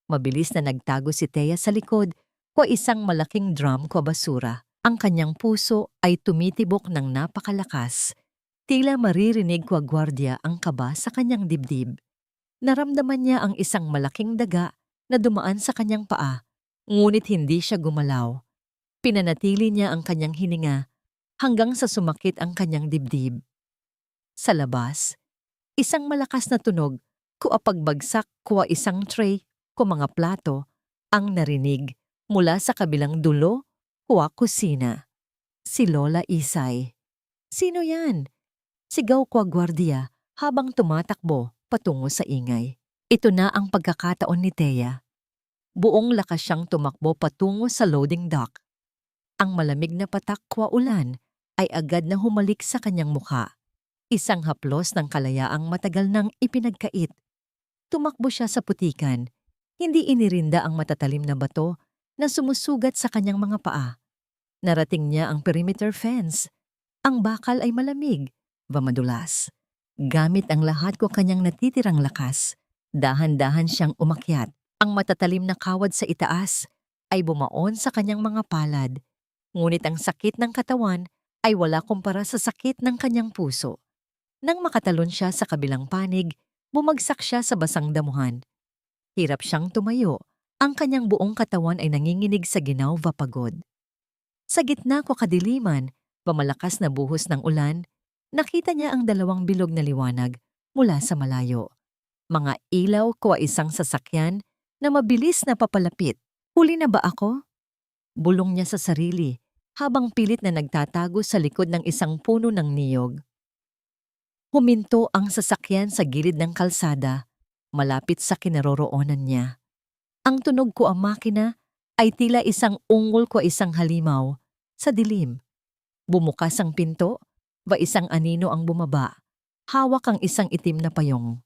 Mabilis na nagtago si Thea sa likod o isang malaking drum ko basura. Ang kanyang puso ay tumitibok ng napakalakas. Tila maririnig kwa gwardiya ang kaba sa kanyang dibdib. Naramdaman niya ang isang malaking daga na dumaan sa kanyang paa, ngunit hindi siya gumalaw. Pinanatili niya ang kanyang hininga hanggang sa sumakit ang kanyang dibdib. Sa labas, isang malakas na tunog pagbagsak kuwa isang tray ko mga plato ang narinig mula sa kabilang dulo kuwa kusina. Si Lola Isay. Sino yan? Sigaw kwa gwardiya habang tumatakbo patungo sa ingay. Ito na ang pagkakataon ni Thea. Buong lakas siyang tumakbo patungo sa loading dock. Ang malamig na patak kwa ulan ay agad na humalik sa kanyang mukha. Isang haplos ng kalayaang matagal nang ipinagkait. Tumakbo siya sa putikan. Hindi inirinda ang matatalim na bato na sumusugat sa kanyang mga paa. Narating niya ang perimeter fence. Ang bakal ay malamig, madulas. Gamit ang lahat ko kanyang natitirang lakas, dahan-dahan siyang umakyat. Ang matatalim na kawad sa itaas ay bumaon sa kanyang mga palad. Ngunit ang sakit ng katawan ay wala kumpara sa sakit ng kanyang puso. Nang makatalon siya sa kabilang panig, bumagsak siya sa basang damuhan. Hirap siyang tumayo. Ang kanyang buong katawan ay nanginginig sa ginawva pagod. Sa gitna ko kadiliman, pamalakas na buhos ng ulan, nakita niya ang dalawang bilog na liwanag mula sa malayo. Mga ilaw ko isang sasakyan na mabilis na papalapit. Huli na ba ako? Bulong niya sa sarili habang pilit na nagtatago sa likod ng isang puno ng niyog. Huminto ang sasakyan sa gilid ng kalsada, malapit sa kinaroroonan niya. Ang tunog ko ang makina ay tila isang ungol ko isang halimaw sa dilim. Bumukas ang pinto, isang anino ang bumaba, hawak ang isang itim na payong.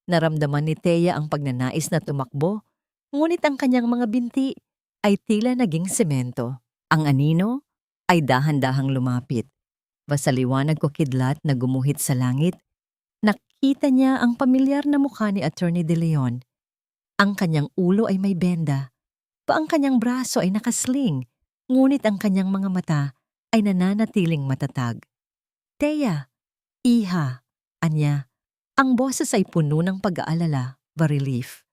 Naramdaman ni Thea ang pagnanais na tumakbo, ngunit ang kanyang mga binti ay tila naging semento. Ang anino ay dahan-dahang lumapit. Sa liwanag ko kidlat na gumuhit sa langit, nakita niya ang pamilyar na mukha ni Attorney De Leon. Ang kanyang ulo ay may benda, ang kanyang braso ay nakasling, ngunit ang kanyang mga mata ay nananatiling matatag. Thea, iha, anya. Ang boses ay puno ng pag-aalala, relief.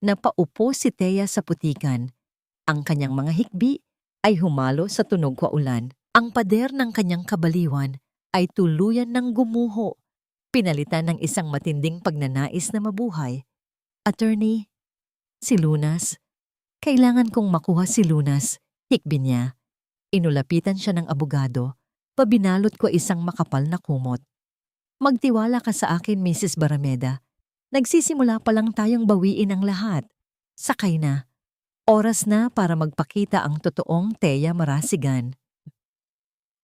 Napaupo si Thea sa putikan. Ang kanyang mga hikbi ay humalo sa tunog kwa ulan. Ang pader ng kanyang kabaliwan ay tuluyan ng gumuho, pinalitan ng isang matinding pagnanais na mabuhay. Attorney, si Lunas. Kailangan kong makuha si Lunas, hikbi niya. Inulapitan siya ng abogado, pabinalot ko isang makapal na kumot. Magtiwala ka sa akin, Mrs. Barameda. Nagsisimula pa lang tayong bawiin ang lahat. Sakay na. Oras na para magpakita ang totoong Thea Marasigan.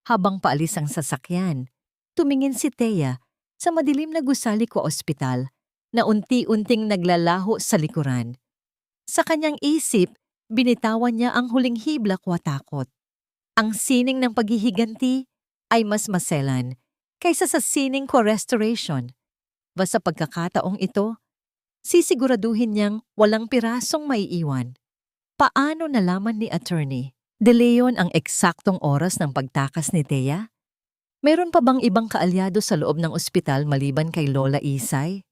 Habang paalis ang sasakyan, tumingin si Thea sa madilim na gusali ko ospital na unti-unting naglalaho sa likuran. Sa kanyang isip, binitawan niya ang huling hibla kwa takot. Ang sining ng paghihiganti ay mas maselan kaysa sa sining ko restoration. Sa pagkakataong ito, sisiguraduhin niyang walang pirasong maiiwan. Paano nalaman ni attorney De Leon ang eksaktong oras ng pagtakas ni Thea? Meron pa bang ibang kaalyado sa loob ng ospital maliban kay Lola Isay?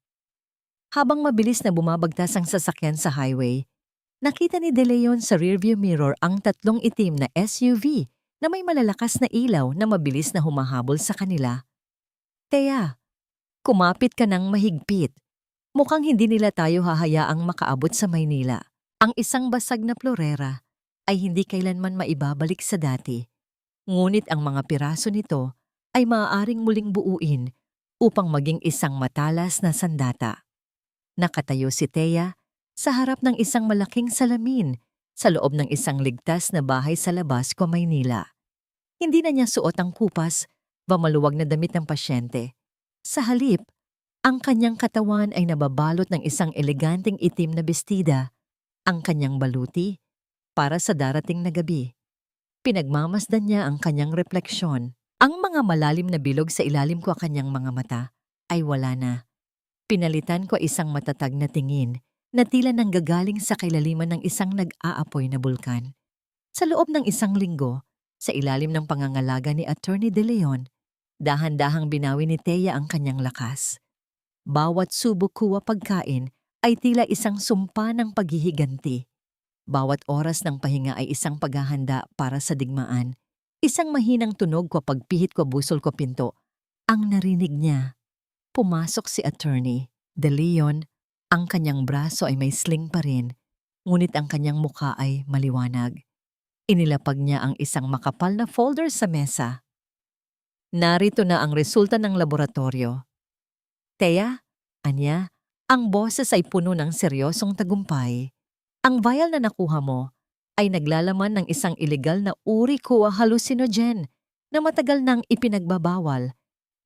Habang mabilis na bumabagtas ang sasakyan sa highway, nakita ni De Leon sa rearview mirror ang tatlong itim na SUV na may malalakas na ilaw na mabilis na humahabol sa kanila. Thea, kumapit ka ng mahigpit. Mukhang hindi nila tayo hahayaang makaabot sa Maynila. Ang isang basag na florera ay hindi kailanman maibabalik sa dati. Ngunit ang mga piraso nito ay maaaring muling buuin upang maging isang matalas na sandata. Nakatayo si Thea sa harap ng isang malaking salamin sa loob ng isang ligtas na bahay sa labas ko, Maynila. Hindi na niya suot ang kupas ba maluwag na damit ng pasyente. Sa halip, ang kanyang katawan ay nababalot ng isang eleganteng itim na bestida, ang kanyang baluti, para sa darating na gabi. Pinagmamasdan niya ang kanyang refleksyon. Ang mga malalim na bilog sa ilalim ko kanyang mga mata ay wala na. Pinalitan ko isang matatag na tingin na tila nanggagaling sa kailaliman ng isang nag-aapoy na bulkan. Sa loob ng isang linggo, sa ilalim ng pangangalaga ni Attorney De Leon, dahan-dahang binawi ni Thea ang kanyang lakas. Bawat subok kuha pagkain ay tila isang sumpa ng paghihiganti. Bawat oras ng pahinga ay isang paghahanda para sa digmaan. Isang mahinang tunog ko pagpihit ko busol ko pinto. Ang narinig niya. Pumasok si Attorney De Leon. Ang kanyang braso ay may sling pa rin, ngunit ang kanyang mukha ay maliwanag. Inilapag niya ang isang makapal na folder sa mesa. Narito na ang resulta ng laboratorio. Thea, anya, ang boses ay puno ng seryosong tagumpay. Ang vial na nakuha mo ay naglalaman ng isang ilegal na uri ko hallucinogen na matagal nang ipinagbabawal.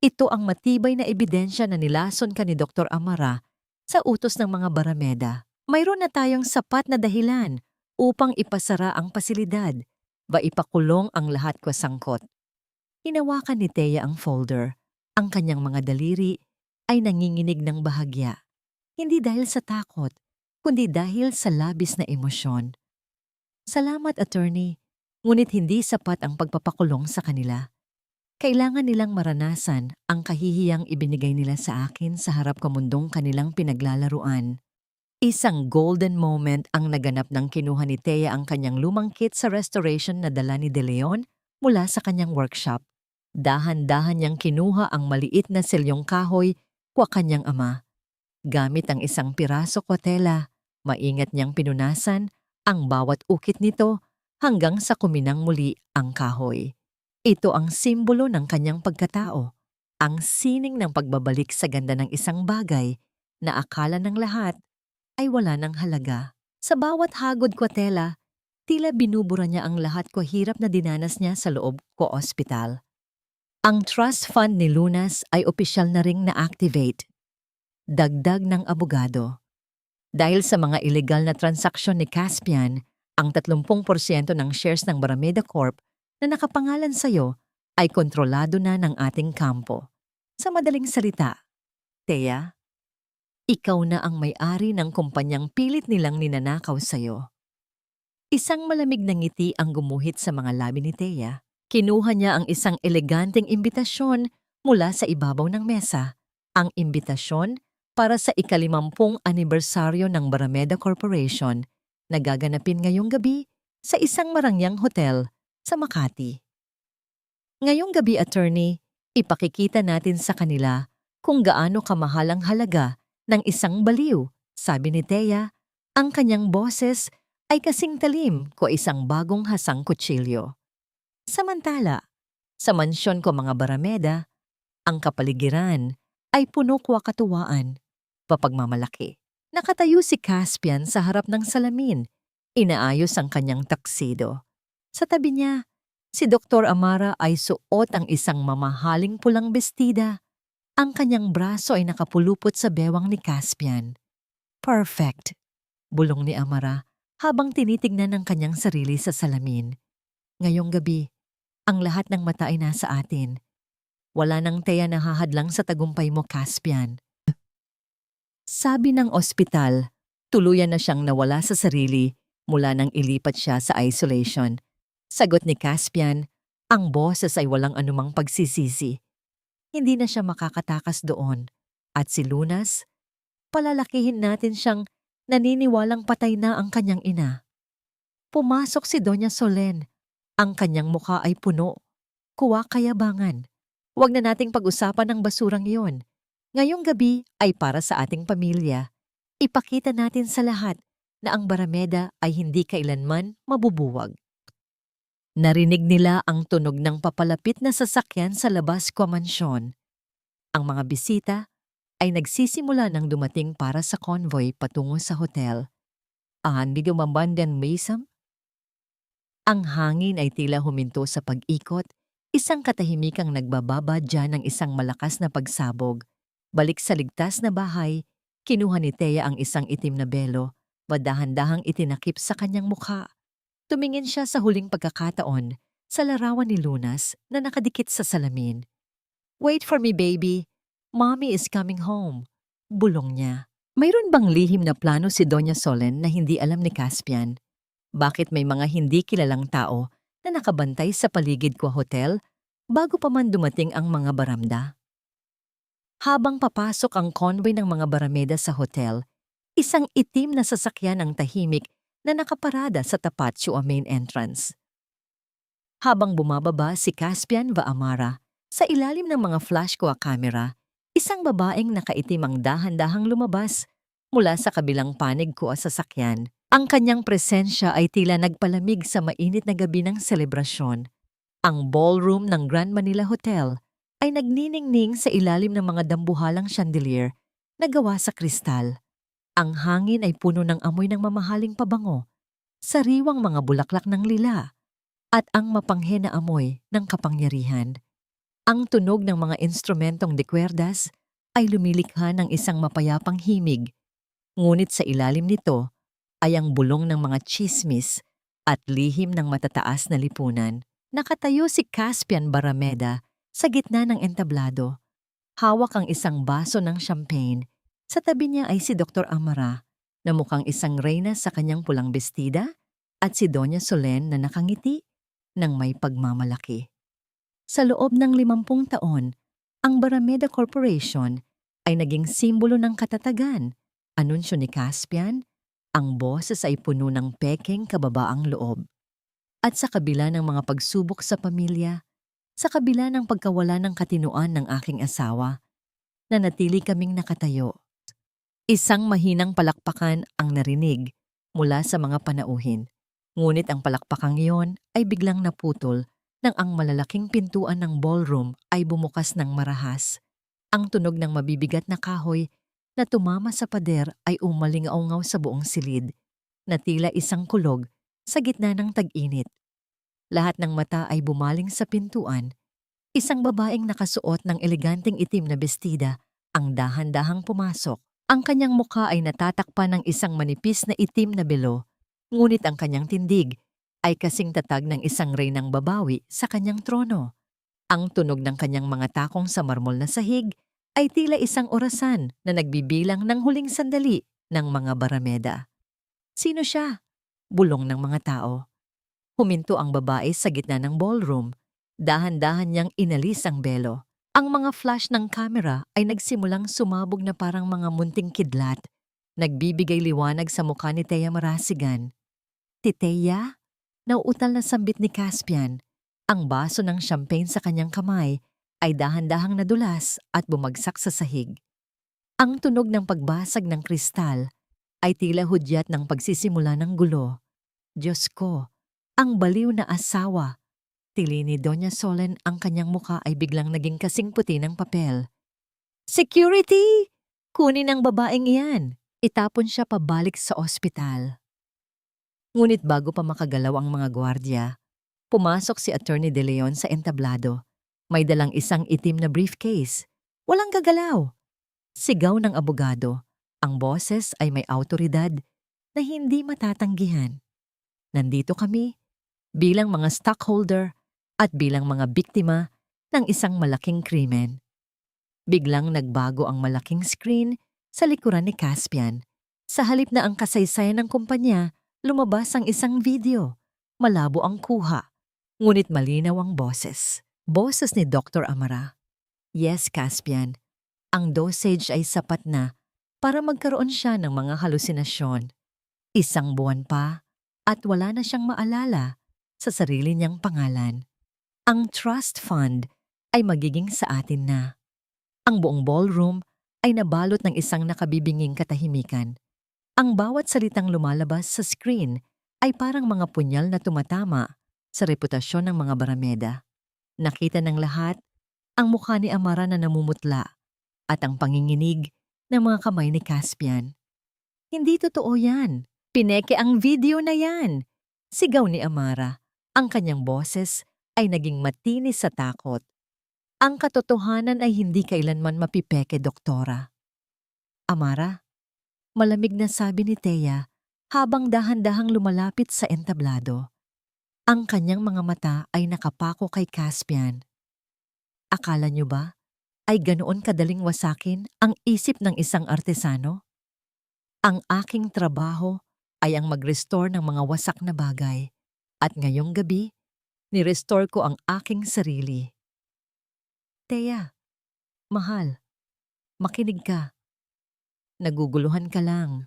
Ito ang matibay na ebidensya na nilason ka ni Dr. Amara sa utos ng mga barameda. Mayroon na tayong sapat na dahilan upang ipasara ang pasilidad ba ipakulong ang lahat ko sangkot. Hinawakan ni Thea ang folder. Ang kanyang mga daliri ay nanginginig ng bahagya. Hindi dahil sa takot, kundi dahil sa labis na emosyon. Salamat, Attorney, ngunit hindi sapat ang pagpapakulong sa kanila. Kailangan nilang maranasan ang kahihiyang ibinigay nila sa akin sa harap kamundong kanilang pinaglalaruan. Isang golden moment ang naganap nang kinuha ni Thea ang kanyang lumang kit sa restoration na dala ni De Leon mula sa kanyang workshop. Dahan-dahan niyang kinuha ang maliit na selyong kahoy kwa kanyang ama. Gamit ang isang piraso ko tela, maingat niyang pinunasan ang bawat ukit nito hanggang sa kuminang muli ang kahoy. Ito ang simbolo ng kanyang pagkatao, ang sining ng pagbabalik sa ganda ng isang bagay na akala ng lahat ay wala ng halaga. Sa bawat hagod ko tela, tila binubura niya ang lahat ko hirap na dinanas niya sa loob ko ospital. Ang trust fund ni Lunas ay opisyal na ring na-activate. Dagdag ng abogado. Dahil sa mga illegal na transaksyon ni Caspian, ang 30% ng shares ng Barameda Corp na nakapangalan sa iyo ay kontrolado na ng ating kampo. Sa madaling salita, Thea, ikaw na ang may-ari ng kumpanyang pilit nilang ninanakaw sa iyo. Isang malamig na ngiti ang gumuhit sa mga labi ni Thea. Kinuha niya ang isang eleganteng imbitasyon mula sa ibabaw ng mesa. Ang imbitasyon para sa ika-50 anibersaryo ng Barameda Corporation na gaganapin ngayong gabi sa isang marangyang hotel sa Makati. Ngayong gabi, Attorney, ipakikita natin sa kanila kung gaano kamahal ang halaga ng isang baliw, sabi ni Thea. Ang kanyang boses ay kasing talim ko isang bagong hasang kutsilyo. Samantala, sa mansyon ko mga Barameda, ang kapaligiran ay puno ko katuwaan, papagmamalaki. Nakatayo si Caspian sa harap ng salamin, inaayos ang kanyang taksido. Sa tabi niya, si Dr. Amara ay suot ang isang mamahaling pulang bestida. Ang kanyang braso ay nakapulupot sa bewang ni Caspian. Perfect, bulong ni Amara habang tinitignan ang kanyang sarili sa salamin. Ngayong gabi, ang lahat ng mata ay nasa atin. Wala nang Thea na hahadlang sa tagumpay mo, Caspian. Sabi ng ospital, tuluyan na siyang nawala sa sarili mula nang ilipat siya sa isolation. Sagot ni Caspian, ang boses ay walang anumang pagsisisi. Hindi na siya makakatakas doon. At si Lunas, palalakihin natin siyang naniniwalang patay na ang kanyang ina. Pumasok si Doña Solen. Ang kanyang mukha ay puno. Kuwakayabangan. Huwag na nating pag-usapan ang basurang iyon. Ngayong gabi ay para sa ating pamilya. Ipakita natin sa lahat na ang Barameda ay hindi kailanman mabubuwag. Narinig nila ang tunog ng papalapit na sasakyan sa labas kwa mansyon. Ang mga bisita ay nagsisimula ng dumating para sa convoy patungo sa hotel. Hindi dumabandan mesam? Ang hangin ay tila huminto sa pag-ikot, isang katahimikang nagbababa dyan ng isang malakas na pagsabog. Balik sa ligtas na bahay, kinuha ni Thea ang isang itim na belo, dahan-dahang itinakip sa kanyang mukha. Tumingin siya sa huling pagkakataon sa larawan ni Lunas na nakadikit sa salamin. "Wait for me, baby. Mommy is coming home." Bulong niya. Mayroon bang lihim na plano si Doña Solen na hindi alam ni Caspian? Bakit may mga hindi kilalang tao na nakabantay sa paligid kwa hotel bago pa man dumating ang mga baramda? Habang papasok ang convoy ng mga barameda sa hotel, isang itim na sasakyan ang tahimik na nakaparada sa tapat sa main entrance. Habang bumababa si Caspian va Amara, sa ilalim ng mga flash kwa camera, isang babaeng nakaitim ang dahan-dahang lumabas mula sa kabilang panig kwa sasakyan. Ang kanyang presensya ay tila nagpalamig sa mainit na gabi ng selebrasyon. Ang ballroom ng Grand Manila Hotel ay nagniningning sa ilalim ng mga dambuhalang chandelier na gawa sa kristal. Ang hangin ay puno ng amoy ng mamahaling pabango, sariwang mga bulaklak ng lila, at ang mapanghe na amoy ng kapangyarihan. Ang tunog ng mga instrumentong de cuerdas ay lumilikha ng isang mapayapang himig, ngunit sa ilalim nito ay ang bulong ng mga tsismis at lihim ng matataas na lipunan. Nakatayo si Caspian Barameda sa gitna ng entablado. Hawak ang isang baso ng champagne. Sa tabi niya ay si Dr. Amara na mukhang isang reyna sa kanyang pulang bestida at si Doña Solen na nakangiti ng may pagmamalaki. Sa loob ng 50 taon, ang Barameda Corporation ay naging simbolo ng katatagan. Anunsyo ni Caspian, ang boses ay puno ng pekeng kababaang loob. At sa kabila ng mga pagsubok sa pamilya, sa kabila ng pagkawala ng katinuan ng aking asawa, nanatili kaming nakatayo. Isang mahinang palakpakan ang narinig mula sa mga panauhin. Ngunit ang palakpakang iyon ay biglang naputol nang ang malalaking pintuan ng ballroom ay bumukas ng marahas. Ang tunog ng mabibigat na kahoy na tumama sa pader ay umalingaw-ngaw sa buong silid, na tila isang kulog sa gitna ng tag-init. Lahat ng mata ay bumaling sa pintuan. Isang babaeng nakasuot ng eleganteng itim na bestida ang dahan-dahang pumasok. Ang kanyang mukha ay natatakpan ng isang manipis na itim na belo, ngunit ang kanyang tindig ay kasing tatag ng isang reynang babawi sa kanyang trono. Ang tunog ng kanyang mga takong sa marmol na sahig ay tila isang orasan na nagbibilang ng huling sandali ng mga barameda. "Sino siya?" bulong ng mga tao. Huminto ang babae sa gitna ng ballroom. Dahan-dahan niyang inalis ang belo. Ang mga flash ng kamera ay nagsimulang sumabog na parang mga munting kidlat. Nagbibigay liwanag sa mukha ni Thea Marasigan. "Titeya?" Nauutal na sambit ni Caspian. Ang baso ng champagne sa kanyang kamay ay dahan-dahang nadulas at bumagsak sa sahig. Ang tunog ng pagbasag ng kristal ay tila hudyat ng pagsisimula ng gulo. "Diyos ko, ang baliw na asawa." Tili ni Doña Solen, ang kanyang mukha ay biglang naging kasing puti ng papel. "Security! Kunin ang babaeng iyan." Itapon siya pabalik sa ospital. Ngunit bago pa makagalaw ang mga gwardya, pumasok si Attorney De Leon sa entablado. May dalang isang itim na briefcase. Walang gagalaw. Sigaw ng abogado. Ang boses ay may awtoridad na hindi matatanggihan. "Nandito kami bilang mga stockholder at bilang mga biktima ng isang malaking krimen." Biglang nagbago ang malaking screen sa likuran ni Caspian. Sa halip na ang kasaysayan ng kumpanya, lumabas ang isang video. Malabo ang kuha. Ngunit malinaw ang boses. Boses ni Dr. Amara. Yes, Caspian. Ang dosage ay sapat na para magkaroon siya ng mga halusinasyon. 1 buwan pa at wala na siyang maalala sa sarili niyang pangalan. Ang trust fund ay magiging sa atin na. Ang buong ballroom ay nabalot ng isang nakabibinging katahimikan. Ang bawat salitang lumalabas sa screen ay parang mga punyal na tumatama sa reputasyon ng mga barameda. Nakita ng lahat ang mukha ni Amara na namumutla at ang panginginig ng mga kamay ni Caspian. Hindi totoo yan. Pineke ang video na yan. Sigaw ni Amara. Ang kanyang boses ay naging matinis sa takot. Ang katotohanan ay hindi kailanman mapipeke, Doktora. Amara, malamig na sabi ni Thea habang dahan-dahang lumalapit sa entablado. Ang kanyang mga mata ay nakapako kay Caspian. Akala niyo ba ay ganoon kadaling wasakin ang isip ng isang artesano? Ang aking trabaho ay ang mag-restore ng mga wasak na bagay at ngayong gabi, ni-restore ko ang aking sarili. Thea, mahal, makinig ka. Naguguluhan ka lang.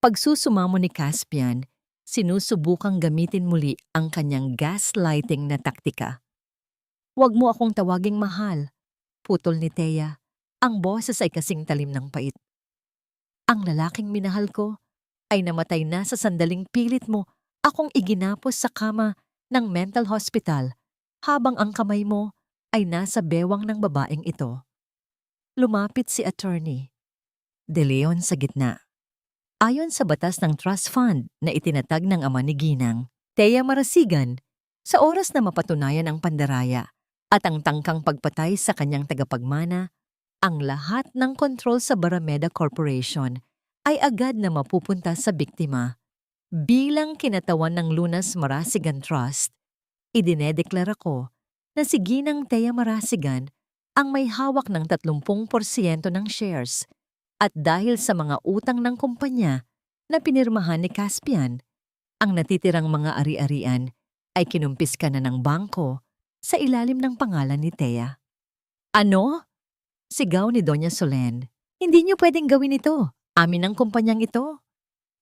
Pagsusumamo ni Caspian, sinusubukang gamitin muli ang kanyang gaslighting na taktika. Huwag mo akong tawaging mahal, putol ni Thea. Ang boses ay kasing talim ng pait. Ang lalaking minahal ko ay namatay na sa sandaling pilit mo akong iginapos sa kama ng mental hospital habang ang kamay mo ay nasa bewang ng babaeng ito. Lumapit si attorney De Leon sa gitna. Ayon sa batas ng trust fund na itinatag ng ama ni Ginang, Thea Marasigan, sa oras na mapatunayan ang pandaraya at ang tangkang pagpatay sa kanyang tagapagmana, ang lahat ng kontrol sa Barameda Corporation ay agad na mapupunta sa biktima. Bilang kinatawan ng Lunas Marasigan Trust, idinedeklara ko na si Ginang Thea Marasigan ang may hawak ng 30% ng shares at dahil sa mga utang ng kumpanya na pinirmahan ni Caspian, ang natitirang mga ari-arian ay kinumpiska na ng bangko sa ilalim ng pangalan ni Thea. Ano? Sigaw ni Doña Solen. Hindi niyo pwedeng gawin ito. Amin ang kumpanyang ito.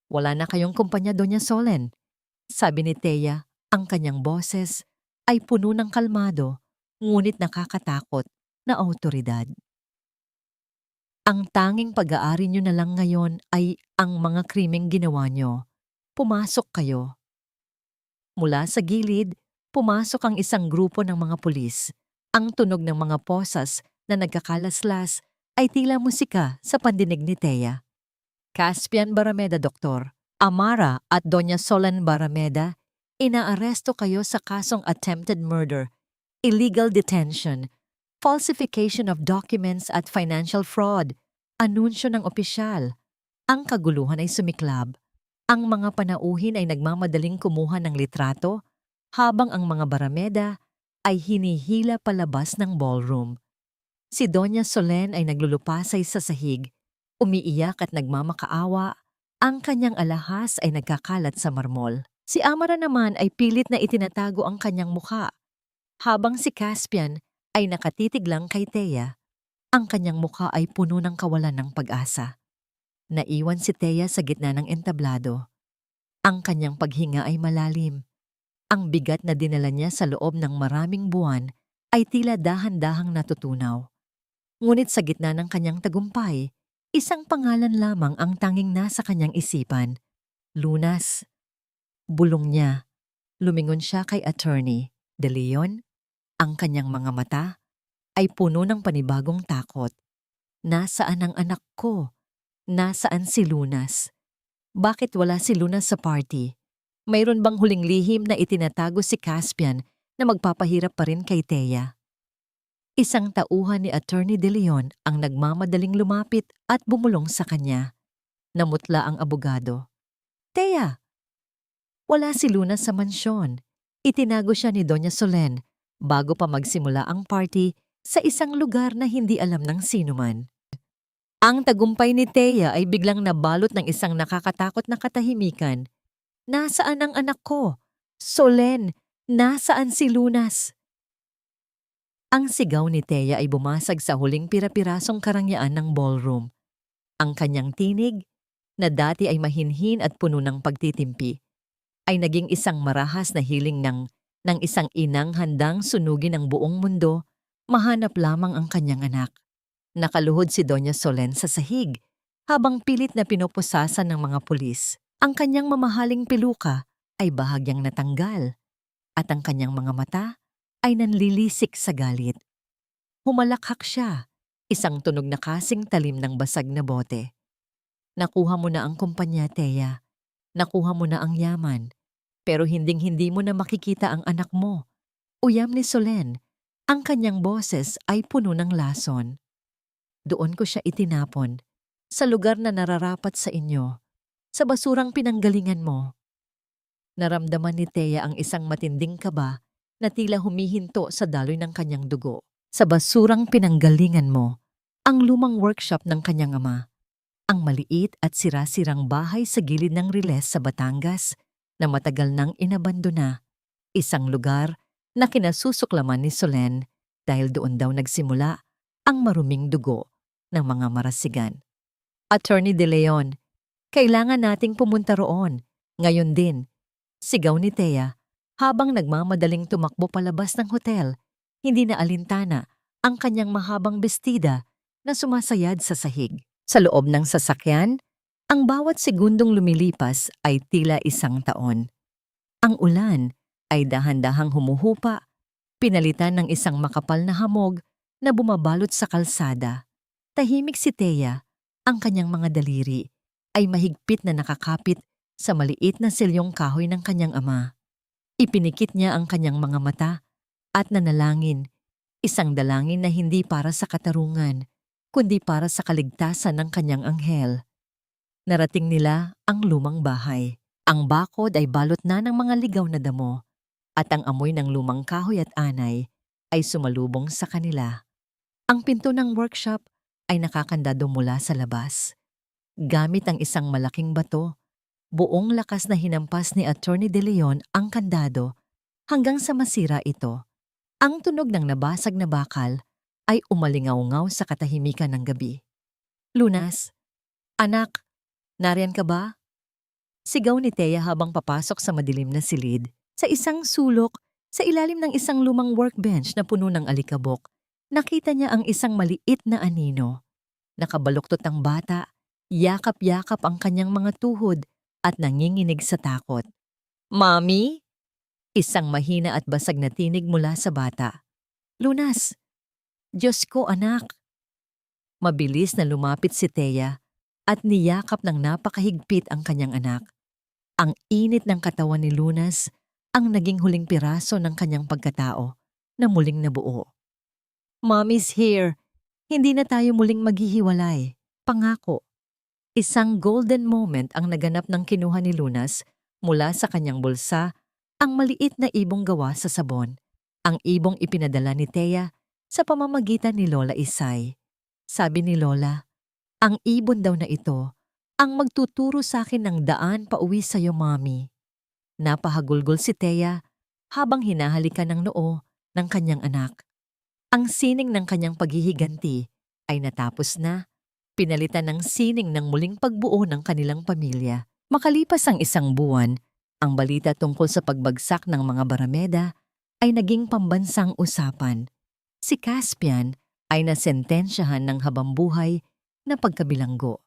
Wala na kayong kumpanya, Doña Solen. Sabi ni Thea, ang kanyang boses ay puno ng kalmado, ngunit nakakatakot na awtoridad. Ang tanging pag-aari nyo na lang ngayon ay ang mga krimeng ginawa nyo. Pumasok kayo. Mula sa gilid, pumasok ang isang grupo ng mga pulis. Ang tunog ng mga posas na nagkakalaslas ay tila musika sa pandinig ni Thea. Caspian Barameda, Doktor. Amara at Doña Solen Barameda, inaaresto kayo sa kasong attempted murder, illegal detention, falsification of documents at financial fraud. Anunsyo ng opisyal. Ang kaguluhan ay sumiklab. Ang mga panauhin ay nagmamadaling kumuha ng litrato habang ang mga Barameda ay hinihila palabas ng ballroom. Si Doña Solen ay naglulupasay sa sahig, umiiyak at nagmamakaawa. Ang kanyang alahas ay nagkakalat sa marmol. Si Amara naman ay pilit na itinatago ang kanyang mukha, habang si Caspian ay nakatitig lang kay Thea. Ang kanyang mukha ay puno ng kawalan ng pag-asa. Naiwan si Thea sa gitna ng entablado. Ang kanyang paghinga ay malalim. Ang bigat na dinala niya sa loob ng maraming buwan ay tila dahan-dahang natutunaw. Ngunit sa gitna ng kanyang tagumpay, isang pangalan lamang ang tanging nasa kanyang isipan. Lunas. Bulong niya. Lumingon siya kay Attorney De Leon. Ang kanyang mga mata ay puno ng panibagong takot. Nasaan ang anak ko? Nasaan si Lunas? Bakit wala si Lunas sa party? Mayroon bang huling lihim na itinatago si Caspian na magpapahirap pa rin kay Thea? Isang tauhan ni Attorney De Leon ang nagmamadaling lumapit at bumulong sa kanya. Namutla ang abogado. Thea! Wala si Lunas sa mansyon. Itinago siya ni Doña Solen bago pa magsimula ang party sa isang lugar na hindi alam ng sinuman. Ang tagumpay ni Thea ay biglang nabalot ng isang nakakatakot na katahimikan. Nasaan ang anak ko? Solen, Nasaan si Lunas? Ang sigaw ni Thea ay bumasag sa huling pira-pirasong karangyaan ng ballroom. Ang kanyang tinig, na dati ay mahinhin at puno ng pagtitimpi, ay naging isang marahas na hiling ng isang inang handang sunugin ang buong mundo, mahanap lamang ang kanyang anak. Nakaluhod si Doña Solen sa sahig, habang pilit na pinoposasan ng mga pulis. Ang kanyang mamahaling peluka ay bahagyang natanggal, at ang kanyang mga mata ay nanlilisik sa galit. Humalakhak siya, isang tunog na kasing talim ng basag na bote. Nakuha mo na ang kumpanya, Thea. Nakuha mo na ang yaman. Pero hinding-hindi mo na makikita ang anak mo. Uyam ni Solen, ang kanyang boses ay puno ng lason. Doon ko siya itinapon, sa lugar na nararapat sa inyo, sa basurang pinanggalingan mo. Naramdaman ni Thea ang isang matinding kaba na tila humihinto sa daloy ng kanyang dugo. Sa basurang pinanggalingan mo, ang lumang workshop ng kanyang ama. Ang maliit at sira-sirang bahay sa gilid ng Riles sa Batangas na matagal nang inabandona. Isang lugar na kinasusuklaman ni Solen dahil doon daw nagsimula ang maruming dugo ng mga marasigan. Attorney De Leon, kailangan nating pumunta roon. Ngayon din, sigaw ni Thea habang nagmamadaling tumakbo palabas ng hotel. Hindi na alintana ang kanyang mahabang bestida na sumasayad sa sahig. Sa loob ng sasakyan, ang bawat segundong lumilipas ay tila isang taon. Ang ulan ay dahan-dahang humuhupa, pinalitan ng isang makapal na hamog na bumabalot sa kalsada. Tahimik si Thea, ang kanyang mga daliri ay mahigpit na nakakapit sa maliit na silyong kahoy ng kanyang ama. Ipinikit niya ang kanyang mga mata at nanalangin, isang dalangin na hindi para sa katarungan, kundi para sa kaligtasan ng kanyang anghel. Narating nila ang lumang bahay. Ang bakod ay balot na ng mga ligaw na damo, at ang amoy ng lumang kahoy at anay ay sumalubong sa kanila. Ang pinto ng workshop ay nakakandado mula sa labas. Gamit ang isang malaking bato, buong lakas na hinampas ni Attorney De Leon ang kandado hanggang sa masira ito. Ang tunog ng nabasag na bakal ay umalingaw-ngaw sa katahimikan ng gabi. Lunas, anak, nariyan ka ba? Sigaw ni Thea habang papasok sa madilim na silid. Sa isang sulok, sa ilalim ng isang lumang workbench na puno ng alikabok, nakita niya ang isang maliit na anino. Nakabaluktot ang bata, yakap-yakap ang kanyang mga tuhod at nanginginig sa takot. Mami? Isang mahina at basag na tinig mula sa bata. Lunas! Diyos ko, anak! Mabilis na lumapit si Thea at niyakap ng napakahigpit ang kanyang anak. Ang init ng katawan ni Lunas ang naging huling piraso ng kanyang pagkatao na muling nabuo. Mommy's here. Hindi na tayo muling maghihiwalay. Pangako. Isang golden moment ang naganap ng kinuha ni Lunas mula sa kanyang bulsa, ang maliit na ibong gawa sa sabon. Ang ibong ipinadala ni Thea sa pamamagitan ni Lola Isay. Sabi ni Lola, ang ibon daw na ito ang magtuturo sa akin ng daan pauwi sa'yo, Mommy. Napahagulgol si Thea habang hinahalikan ng noo ng kanyang anak. Ang sining ng kanyang paghihiganti ay natapos na, pinalitan ng sining ng muling pagbuo ng kanilang pamilya. Makalipas ang isang buwan, ang balita tungkol sa pagbagsak ng mga Barameda ay naging pambansang usapan. Si Caspian ay nasentensyahan ng habambuhay na pagkabilanggo.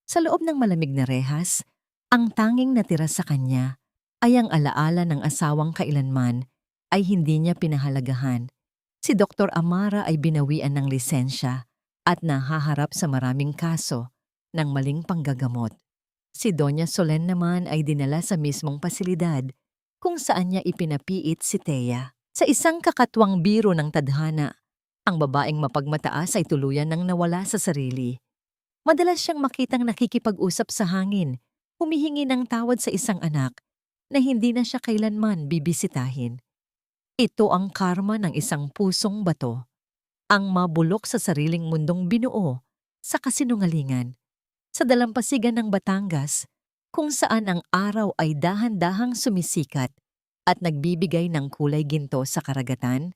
Sa loob ng malamig na rehas, ang tanging natira sa kanya ay ang alaala ng asawang kailanman ay hindi niya pinahalagahan. Si Dr. Amara ay binawian ng lisensya at nahaharap sa maraming kaso ng maling panggagamot. Si Doña Solen naman ay dinala sa mismong pasilidad kung saan niya ipinapiit si Thea. Sa isang kakatwang biro ng tadhana, ang babaeng mapagmataas ay tuluyan nang nawala sa sarili. Madalas siyang makitang nakikipag-usap sa hangin, humihingi ng tawad sa isang anak na hindi na siya kailanman bibisitahin. Ito ang karma ng isang pusong bato, ang mabulok sa sariling mundong binuo sa kasinungalingan. Sa dalampasigan ng Batangas, kung saan ang araw ay dahan-dahang sumisikat, at nagbibigay ng kulay ginto sa karagatan,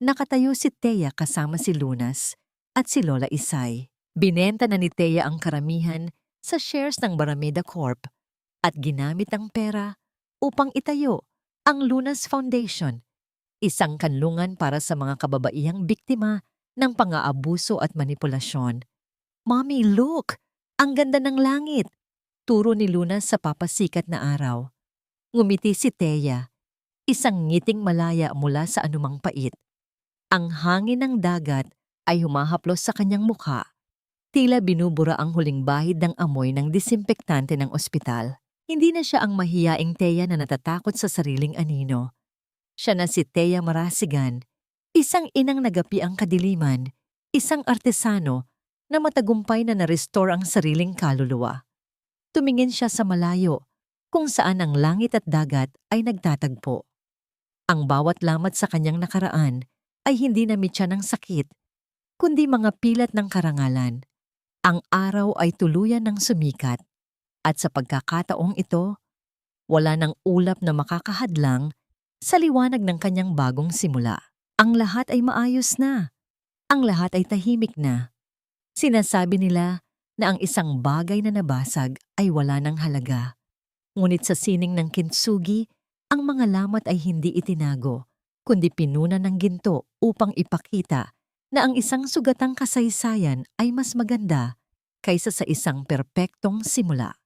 nakatayo si Thea kasama si Lunas at si Lola Isay. Binenta na ni Thea ang karamihan sa shares ng Barameda Corp at ginamit ang pera upang itayo ang Lunas Foundation, isang kanlungan para sa mga kababaihang biktima ng pang-aabuso at manipulasyon. "Mommy, look! Ang ganda ng langit!" Turo ni Lunas sa papasikat na araw. Ngumiti si Thea, isang ngiting malaya mula sa anumang pait. Ang hangin ng dagat ay humahaplos sa kanyang mukha. Tila binubura ang huling bahid ng amoy ng disinfektante ng ospital. Hindi na siya ang mahiyaing Thea na natatakot sa sariling anino. Siya na si Thea Marasigan, isang inang nagapi ang kadiliman, isang artesano na matagumpay na na-restore ang sariling kaluluwa. Tumingin siya sa malayo, kung saan ang langit at dagat ay nagtatagpo. Ang bawat lamat sa kanyang nakaraan ay hindi na mitya ng sakit, kundi mga pilat ng karangalan. Ang araw ay tuluyan ng sumikat, at sa pagkakataong ito, wala ng ulap na makakahadlang sa liwanag ng kanyang bagong simula. Ang lahat ay maayos na. Ang lahat ay tahimik na. Sinasabi nila na ang isang bagay na nabasag ay wala ng halaga. Ngunit sa sining ng kintsugi, ang mga lamat ay hindi itinago, kundi pinuna ng ginto upang ipakita na ang isang sugatang kasaysayan ay mas maganda kaysa sa isang perpektong simula.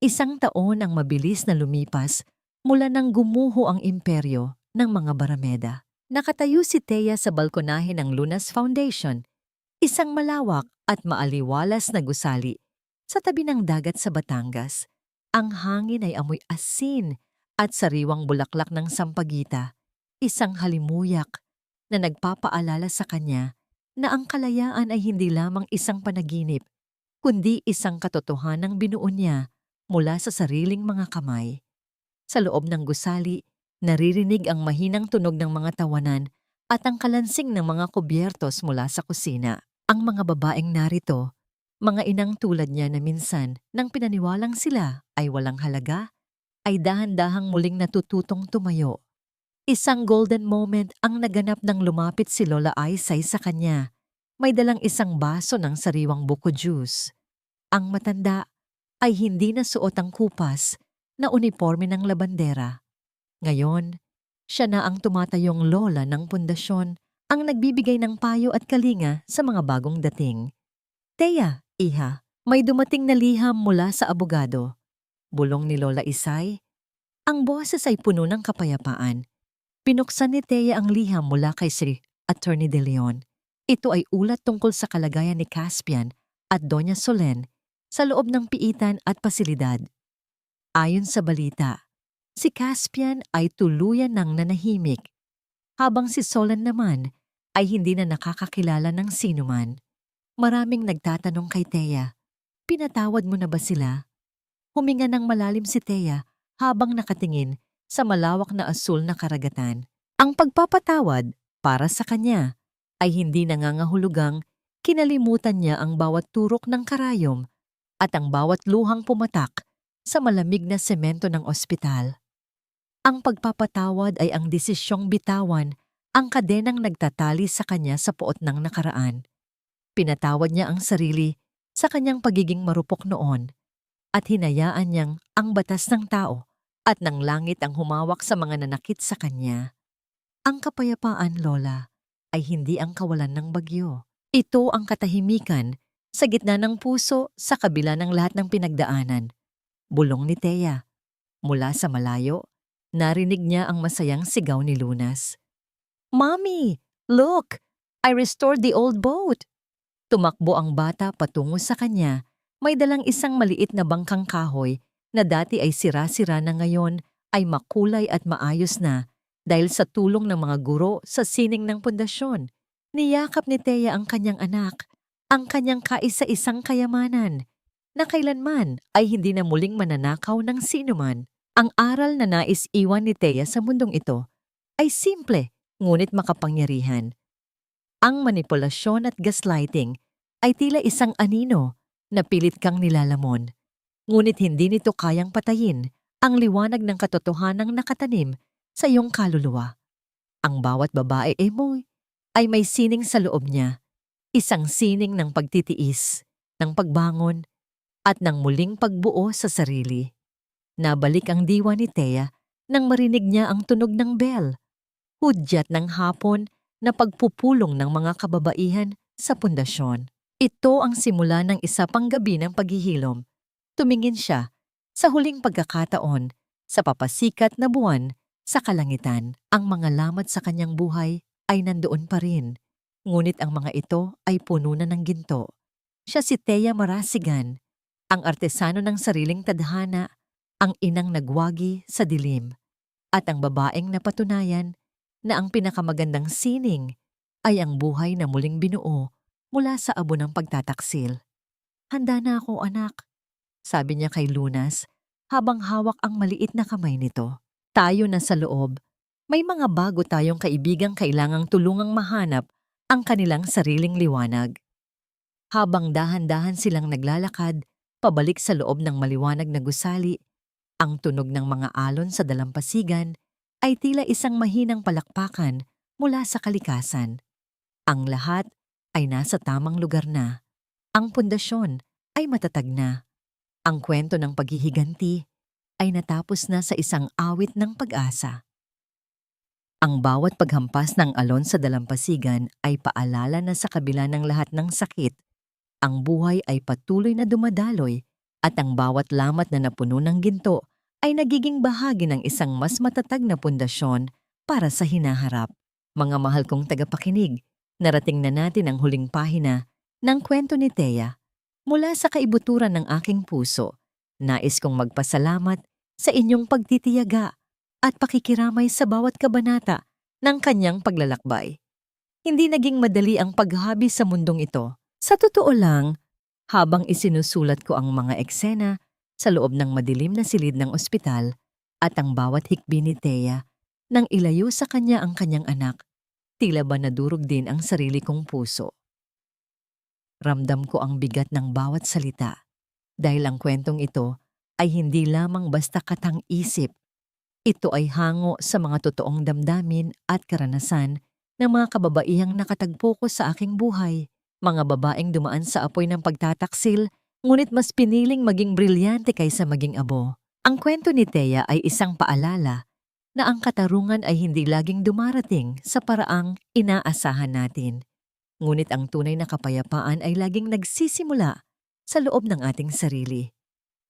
Isang taon ang mabilis na lumipas mula nang gumuho ang imperyo ng mga Barameda. Nakatayo si Thea sa balkonahe ng Lunas Foundation, isang malawak at maaliwalas na gusali sa tabi ng dagat sa Batangas. Ang hangin ay amoy asin at sariwang bulaklak ng sampagita, isang halimuyak na nagpapaalala sa kanya na ang kalayaan ay hindi lamang isang panaginip, kundi isang katotohanang binuo niya mula sa sariling mga kamay. Sa loob ng gusali, naririnig ang mahinang tunog ng mga tawanan at ang kalansing ng mga kubyertos mula sa kusina. Ang mga babaeng narito, mga inang tulad niya na minsan nang pinaniwalang sila ay walang halaga, ay dahan-dahang muling natututong tumayo. Isang golden moment ang naganap nang lumapit si Lola Isay sa kanya. May dalang isang baso ng sariwang buko juice. Ang matanda ay hindi na suot ang kupas na uniforme ng labandera. Ngayon, siya na ang tumatayong lola ng pundasyon, ang nagbibigay ng payo at kalinga sa mga bagong dating. "Thea, iha, may dumating na liham mula sa abogado," bulong ni Lola Isay. Ang boses ay puno ng kapayapaan. Pinuksan ni Thea ang liham mula kay si Attorney De Leon. Ito ay ulat tungkol sa kalagayan ni Caspian at Doña Solen sa loob ng piitan at pasilidad. Ayon sa balita, si Caspian ay tuluyan ng nanahimik, habang si Solen naman ay hindi na nakakakilala ng sinuman. Maraming nagtatanong kay Thea, "Pinatawad mo na ba sila?" Huminga ng malalim si Thea habang nakatingin sa malawak na asul na karagatan. Ang pagpapatawad para sa kanya ay hindi nangangahulugang kinalimutan niya ang bawat turok ng karayom at ang bawat luhang pumatak sa malamig na semento ng ospital. Ang pagpapatawad ay ang desisyong bitawan ang kadenang nagtatali sa kanya sa puot ng nakaraan. Pinatawad niya ang sarili sa kanyang pagiging marupok noon at hinayaan niyang ang batas ng tao at ng langit ang humawak sa mga nanakit sa kanya. Ang kapayapaan, Lola, ay hindi ang kawalan ng bagyo. Ito ang katahimikan sa gitna ng puso sa kabila ng lahat ng pinagdaanan. Bulong ni Thea. Mula sa malayo, narinig niya ang masayang sigaw ni Lunas. "Mommy, look! I restored the old boat!" Tumakbo ang bata patungo sa kanya. May dalang isang maliit na bangkang kahoy na dati ay sira-sira na ngayon ay makulay at maayos na dahil sa tulong ng mga guro sa sining ng pundasyon. Niyakap ni Thea ang kanyang anak, ang kanyang kaisa-isang kayamanan, na kailanman ay hindi na muling mananakaw ng sinuman. Ang aral na nais iwan ni Thea sa mundong ito ay simple ngunit makapangyarihan. Ang manipulasyon at gaslighting ay tila isang anino na pilit kang nilalamon, ngunit hindi nito kayang patayin ang liwanag ng katotohanang nakatanim sa iyong kaluluwa. Ang bawat babae ay may sining sa loob niya, isang sining ng pagtitiis, ng pagbangon, at ng muling pagbuo sa sarili. Nabalik ang diwa ni Thea nang marinig niya ang tunog ng bell, hudyat ng hapon na pagpupulong ng mga kababaihan sa pundasyon. Ito ang simula ng isa pang gabi ng paghihilom. Tumingin siya sa huling pagkakataon sa papasikat na buwan sa kalangitan. Ang mga lamat sa kanyang buhay ay nandoon pa rin, ngunit ang mga ito ay puno na ng ginto. Siya si Thea Marasigan, ang artesano ng sariling tadhana, ang inang nagwagi sa dilim, at ang babaeng napatunayan na ang pinakamagandang sining ay ang buhay na muling binuo mula sa abo ng pagtataksil. "Handa na ako, anak," sabi niya kay Lunas habang hawak ang maliit na kamay nito. Tayo na sa loob. May mga bago tayong kaibigang kailangang tulungang mahanap ang kanilang sariling liwanag. Habang dahan-dahan silang naglalakad pabalik sa loob ng maliwanag na gusali, ang tunog ng mga alon sa dalampasigan ay tila isang mahinang palakpakan mula sa kalikasan. Ang lahat ay nasa tamang lugar na. Ang pundasyon ay matatag na. Ang kwento ng paghihiganti ay natapos na sa isang awit ng pag-asa. Ang bawat paghampas ng alon sa dalampasigan ay paalala na sa kabila ng lahat ng sakit, ang buhay ay patuloy na dumadaloy at ang bawat lamat na napuno ng ginto ay nagiging bahagi ng isang mas matatag na pundasyon para sa hinaharap. Mga mahal kong tagapakinig, narating na natin ang huling pahina ng kwento ni Thea. Mula sa kaibuturan ng aking puso, nais kong magpasalamat sa inyong pagtitiyaga at pakikiramay sa bawat kabanata ng kanyang paglalakbay. Hindi naging madali ang paghabi sa mundong ito. Sa totoo lang, habang isinusulat ko ang mga eksena sa loob ng madilim na silid ng ospital at ang bawat hikbi ni Thea nang ilayo sa kanya ang kanyang anak, tila ba nadurog din ang sarili kong puso. Ramdam ko ang bigat ng bawat salita dahil ang kwentong ito ay hindi lamang basta katang-isip. Ito ay hango sa mga totoong damdamin at karanasan ng mga kababaihang nakatagpo ko sa aking buhay. Mga babaeng dumaan sa apoy ng pagtataksil, ngunit mas piniling maging brilyante kaysa maging abo. Ang kwento ni Thea ay isang paalala na ang katarungan ay hindi laging dumarating sa paraang inaasahan natin. Ngunit ang tunay na kapayapaan ay laging nagsisimula sa loob ng ating sarili.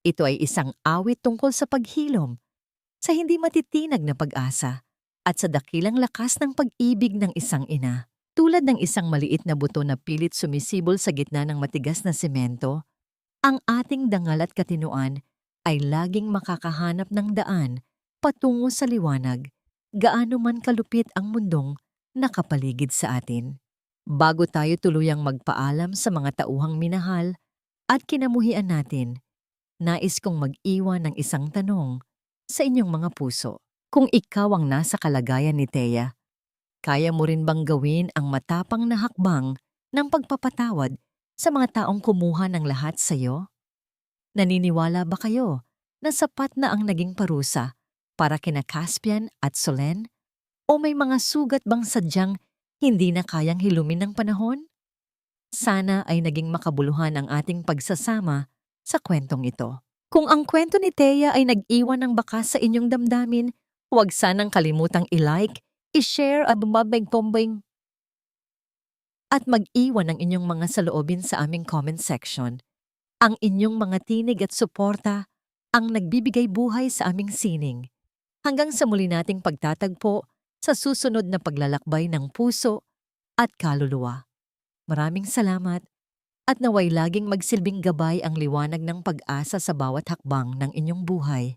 Ito ay isang awit tungkol sa paghilom, sa hindi matitinag na pag-asa, at sa dakilang lakas ng pag-ibig ng isang ina. Tulad ng isang maliit na buto na pilit sumisibol sa gitna ng matigas na semento, ang ating dangal at katinuan ay laging makakahanap ng daan patungo sa liwanag, gaano man kalupit ang mundong nakapaligid sa atin. Bago tayo tuluyang magpaalam sa mga tauhang minahal at kinamuhian natin, nais kong mag-iwan ng isang tanong sa inyong mga puso. Kung ikaw ang nasa kalagayan ni Thea, kaya mo rin bang gawin ang matapang na hakbang ng pagpapatawad sa mga taong kumuha ng lahat sa iyo? Naniniwala ba kayo na sapat na ang naging parusa para kina Caspian at Solen? O may mga sugat bang sadyang hindi na kayang hilumin ng panahon? Sana ay naging makabuluhan ang ating pagsasama sa kwentong ito. Kung ang kwento ni Thea ay nag-iwan ng bakas sa inyong damdamin, huwag sanang kalimutang i-like, i-share at bumabay-bombing at mag-iwan ng inyong mga saloobin sa aming comment section. Ang inyong mga tinig at suporta ang nagbibigay buhay sa aming sining. Hanggang sa muli nating pagtatagpo sa susunod na paglalakbay ng puso at kaluluwa. Maraming salamat at naway laging magsilbing gabay ang liwanag ng pag-asa sa bawat hakbang ng inyong buhay.